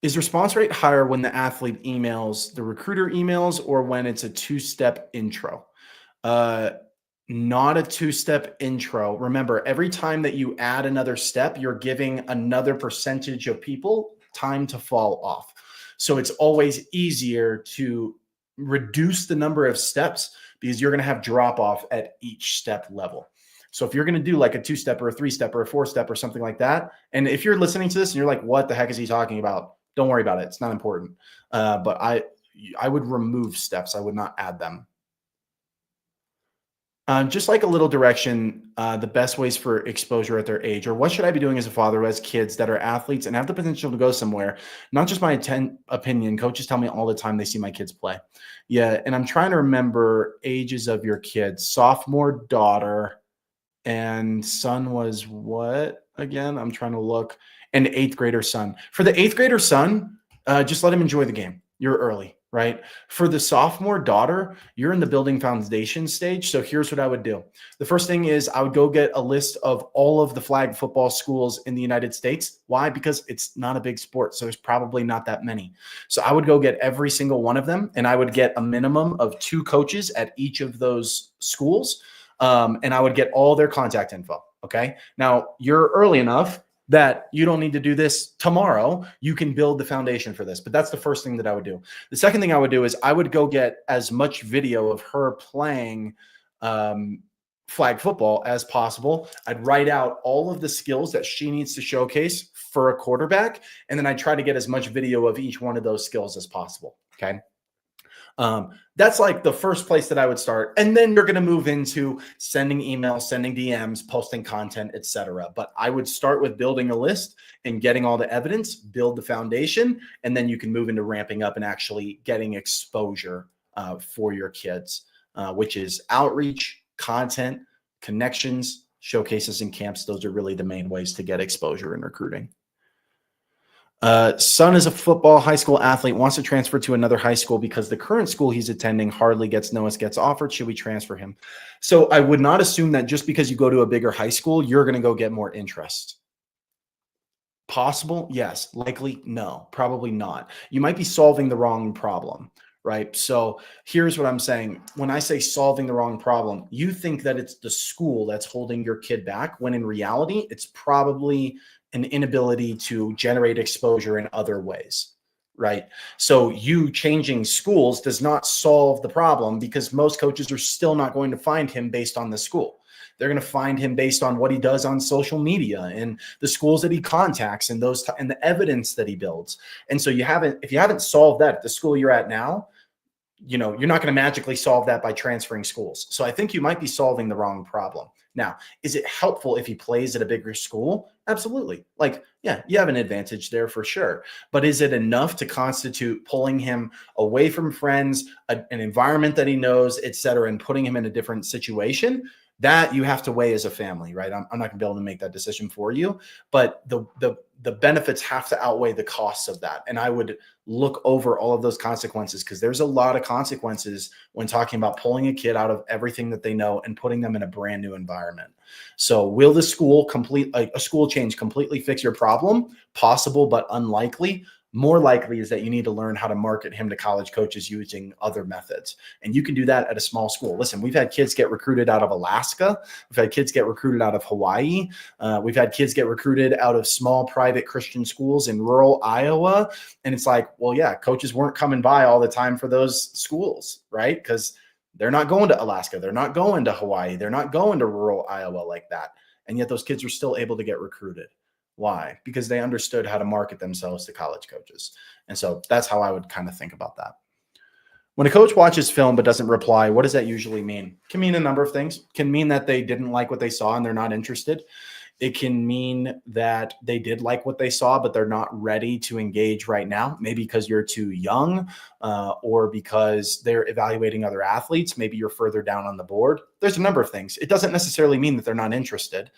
Is response rate higher when the athlete emails, the recruiter emails, or when it's a 2-step intro? Not a 2-step intro. Remember, every time that you add another step, you're giving another percentage of people time to fall off. So it's always easier to reduce the number of steps because you're going to have drop off at each step level. So if you're going to do like a 2-step or a 3-step or a 4-step or something like that, and if you're listening to this and you're like, what the heck is he talking about? Don't worry about it. It's not important. But I would remove steps. I would not add them. Just like a little direction, the best ways for exposure at their age, or what should I be doing as a father who has kids that are athletes and have the potential to go somewhere? Not just my opinion. Coaches tell me all the time they see my kids play. Yeah, and I'm trying to remember ages of your kids. Sophomore daughter and son was what again? I'm trying to look. And 8th grader son. For the 8th grader son, just let him enjoy the game. You're early, right? For the sophomore daughter, you're in the building foundation stage. So here's what I would do. The first thing is I would go get a list of all of the flag football schools in the United States. Why? Because it's not a big sport. So there's probably not that many. So I would go get every single one of them, and I would get a minimum of 2 coaches at each of those schools. And I would get all their contact info. Okay. Now you're early enough that you don't need to do this tomorrow. You can build the foundation for this, but that's the first thing that I would do. The second thing I would do is I would go get as much video of her playing flag football as possible. I'd write out all of the skills that she needs to showcase for a quarterback. And then I try to get as much video of each one of those skills as possible. Okay. That's like the first place that I would start. And then you're going to move into sending emails, sending DMs, posting content, etc. But I would start with building a list and getting all the evidence, build the foundation, and then you can move into ramping up and actually getting exposure for your kids, which is outreach, content, connections, showcases, and camps. Those are really the main ways to get exposure in recruiting. Son is a football high school athlete, wants to transfer to another high school because the current school he's attending hardly gets noticed, gets offered. Should we transfer him? So I would not assume that just because you go to a bigger high school, you're going to go get more interest. Possible? Yes. Likely? No. Probably not. You might be solving the wrong problem, right? So here's what I'm saying. When I say solving the wrong problem, you think that it's the school that's holding your kid back, when in reality, it's probably an inability to generate exposure in other ways, right? So you changing schools does not solve the problem, because most coaches are still not going to find him based on the school. They're going to find him based on what he does on social media and the schools that he contacts and and the evidence that he builds. And so if you haven't solved that at the school you're at now, you're not going to magically solve that by transferring schools. So I think you might be solving the wrong problem. Now, is it helpful if he plays at a bigger school? Absolutely. Like, yeah, you have an advantage there for sure. But is it enough to constitute pulling him away from friends, an environment that he knows, et cetera, and putting him in a different situation? That you have to weigh as a family, right? I'm not going to be able to make that decision for you, but the benefits have to outweigh the costs of that. And I would look over all of those consequences, because there's a lot of consequences when talking about pulling a kid out of everything that they know and putting them in a brand new environment. So will the school a school change completely fix your problem? Possible, but unlikely. More likely is that you need to learn how to market him to college coaches using other methods. And you can do that at a small school. Listen, we've had kids get recruited out of Alaska. We've had kids get recruited out of Hawaii. We've had kids get recruited out of small private Christian schools in rural Iowa. And it's like, well, yeah, coaches weren't coming by all the time for those schools, right? Because they're not going to Alaska. They're not going to Hawaii. They're not going to rural Iowa like that. And yet those kids are still able to get recruited. Why? Because they understood how to market themselves to college coaches. And so that's how I would kind of think about that. When a coach watches film but doesn't reply, what does that usually mean? It can mean a number of things. It can mean that they didn't like what they saw and they're not interested. It can mean that they did like what they saw, but they're not ready to engage right now. Maybe because you're too young, or because they're evaluating other athletes. Maybe you're further down on the board. There's a number of things. It doesn't necessarily mean that they're not interested.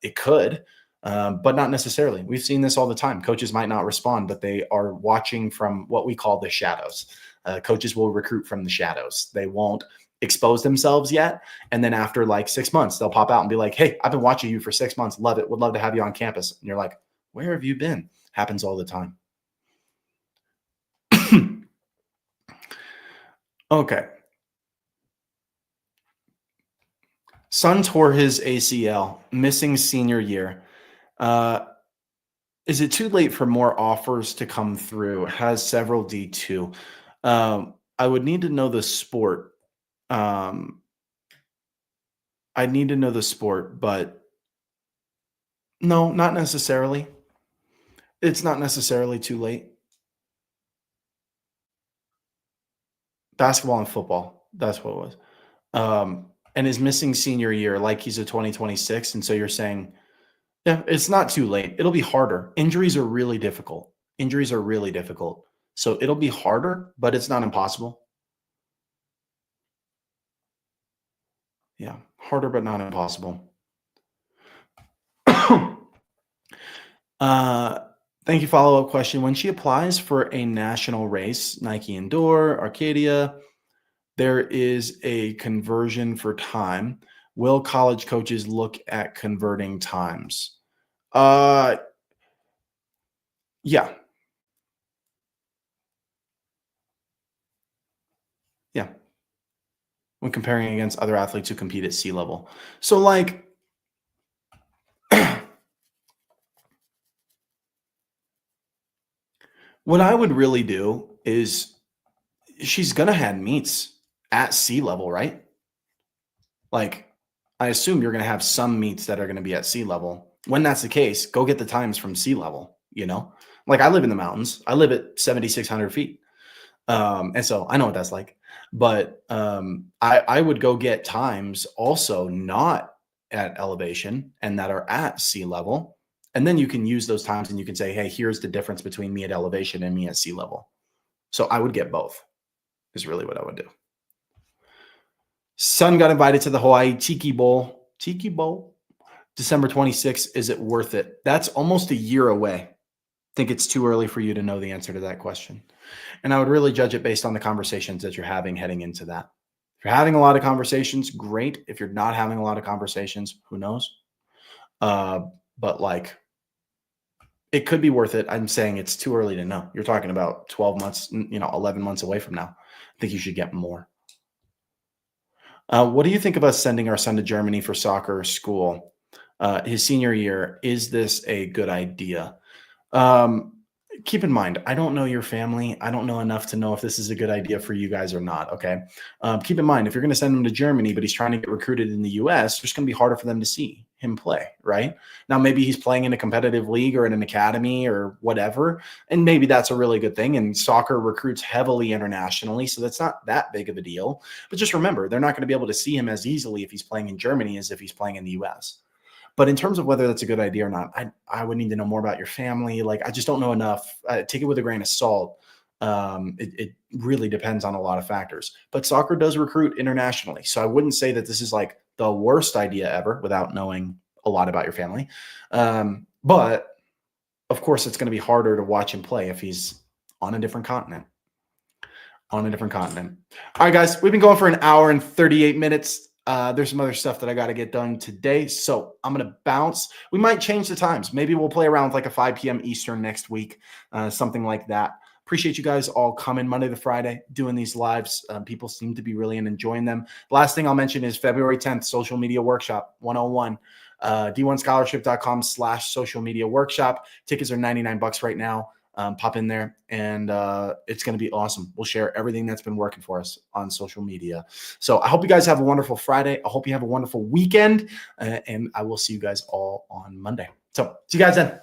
It could. But not necessarily. We've seen this all the time. Coaches might not respond, but they are watching from what we call the shadows. Coaches will recruit from the shadows. They won't expose themselves yet. And then after like 6 months, they'll pop out and be like, hey, I've been watching you for 6 months. Love it. Would love to have you on campus. And you're like, where have you been? Happens all the time. Okay. Son tore his ACL, missing senior year. Is it too late for more offers to come through? Has several D2. I would need to know the sport. I need to know the sport, but no, not necessarily. It's not necessarily too late. Basketball and football. That's what it was. And is missing senior year like he's a 2026. And so you're saying, yeah, it's not too late. It'll be harder. Injuries are really difficult. Injuries are really difficult. So it'll be harder, but it's not impossible. Yeah, harder, but not impossible. Thank you. Follow-up question. When she applies for a national race, Nike Indoor, Arcadia, there is a conversion for time. Will college coaches look at converting times? Yeah. Yeah. When comparing against other athletes who compete at sea level. So like what I would really do is she's going to have meets at sea level, right? Like, I assume you're going to have some meets that are going to be at sea level. When that's the case, go get the times from sea level, you know? Like, I live in the mountains. I live at 7,600 feet. And so I know what that's like. But I would go get times also not at elevation and that are at sea level. And then you can use those times and you can say, hey, here's the difference between me at elevation and me at sea level. So I would get both, is really what I would do. Son got invited to the Hawaii Tiki Bowl. Tiki Bowl, December 26th. Is it worth it? That's almost a year away. I think it's too early for you to know the answer to that question. And I would really judge it based on the conversations that you're having heading into that. If you're having a lot of conversations, great. If you're not having a lot of conversations, who knows? But like, it could be worth it. I'm saying it's too early to know. You're talking about 12 months, 11 months away from now. I think you should get more. What do you think of us sending our son to Germany for soccer school his senior year? Is this a good idea? Keep in mind, I don't know your family. I don't know enough to know if this is a good idea for you guys or not. Okay. Keep in mind, if you're going to send him to Germany, but he's trying to get recruited in the US, it's just going to be harder for them to see him play, right? Now, maybe he's playing in a competitive league or in an academy or whatever. And maybe that's a really good thing. And soccer recruits heavily internationally. So that's not that big of a deal. But just remember, they're not going to be able to see him as easily if he's playing in Germany as if he's playing in the US. But in terms of whether that's a good idea or not, I would need to know more about your family. Like, I just don't know enough. Take it with a grain of salt. It really depends on a lot of factors. But soccer does recruit internationally. So I wouldn't say that this is like the worst idea ever without knowing a lot about your family. But, of course, it's going to be harder to watch him play if he's on a different continent. All right, guys, we've been going for an hour and 38 minutes. There's some other stuff that I got to get done today. So I'm going to bounce. We might change the times. Maybe we'll play around with like a 5 p.m. Eastern next week, something like that. Appreciate you guys all coming Monday to Friday, doing these lives. People seem to be really enjoying them. Last thing I'll mention is February 10th, Social Media Workshop 101. D1scholarship.com/social media workshop. Tickets are $99 right now. Pop in there and it's going to be awesome. We'll share everything that's been working for us on social media. So I hope you guys have a wonderful Friday. I hope you have a wonderful weekend and I will see you guys all on Monday. So see you guys then.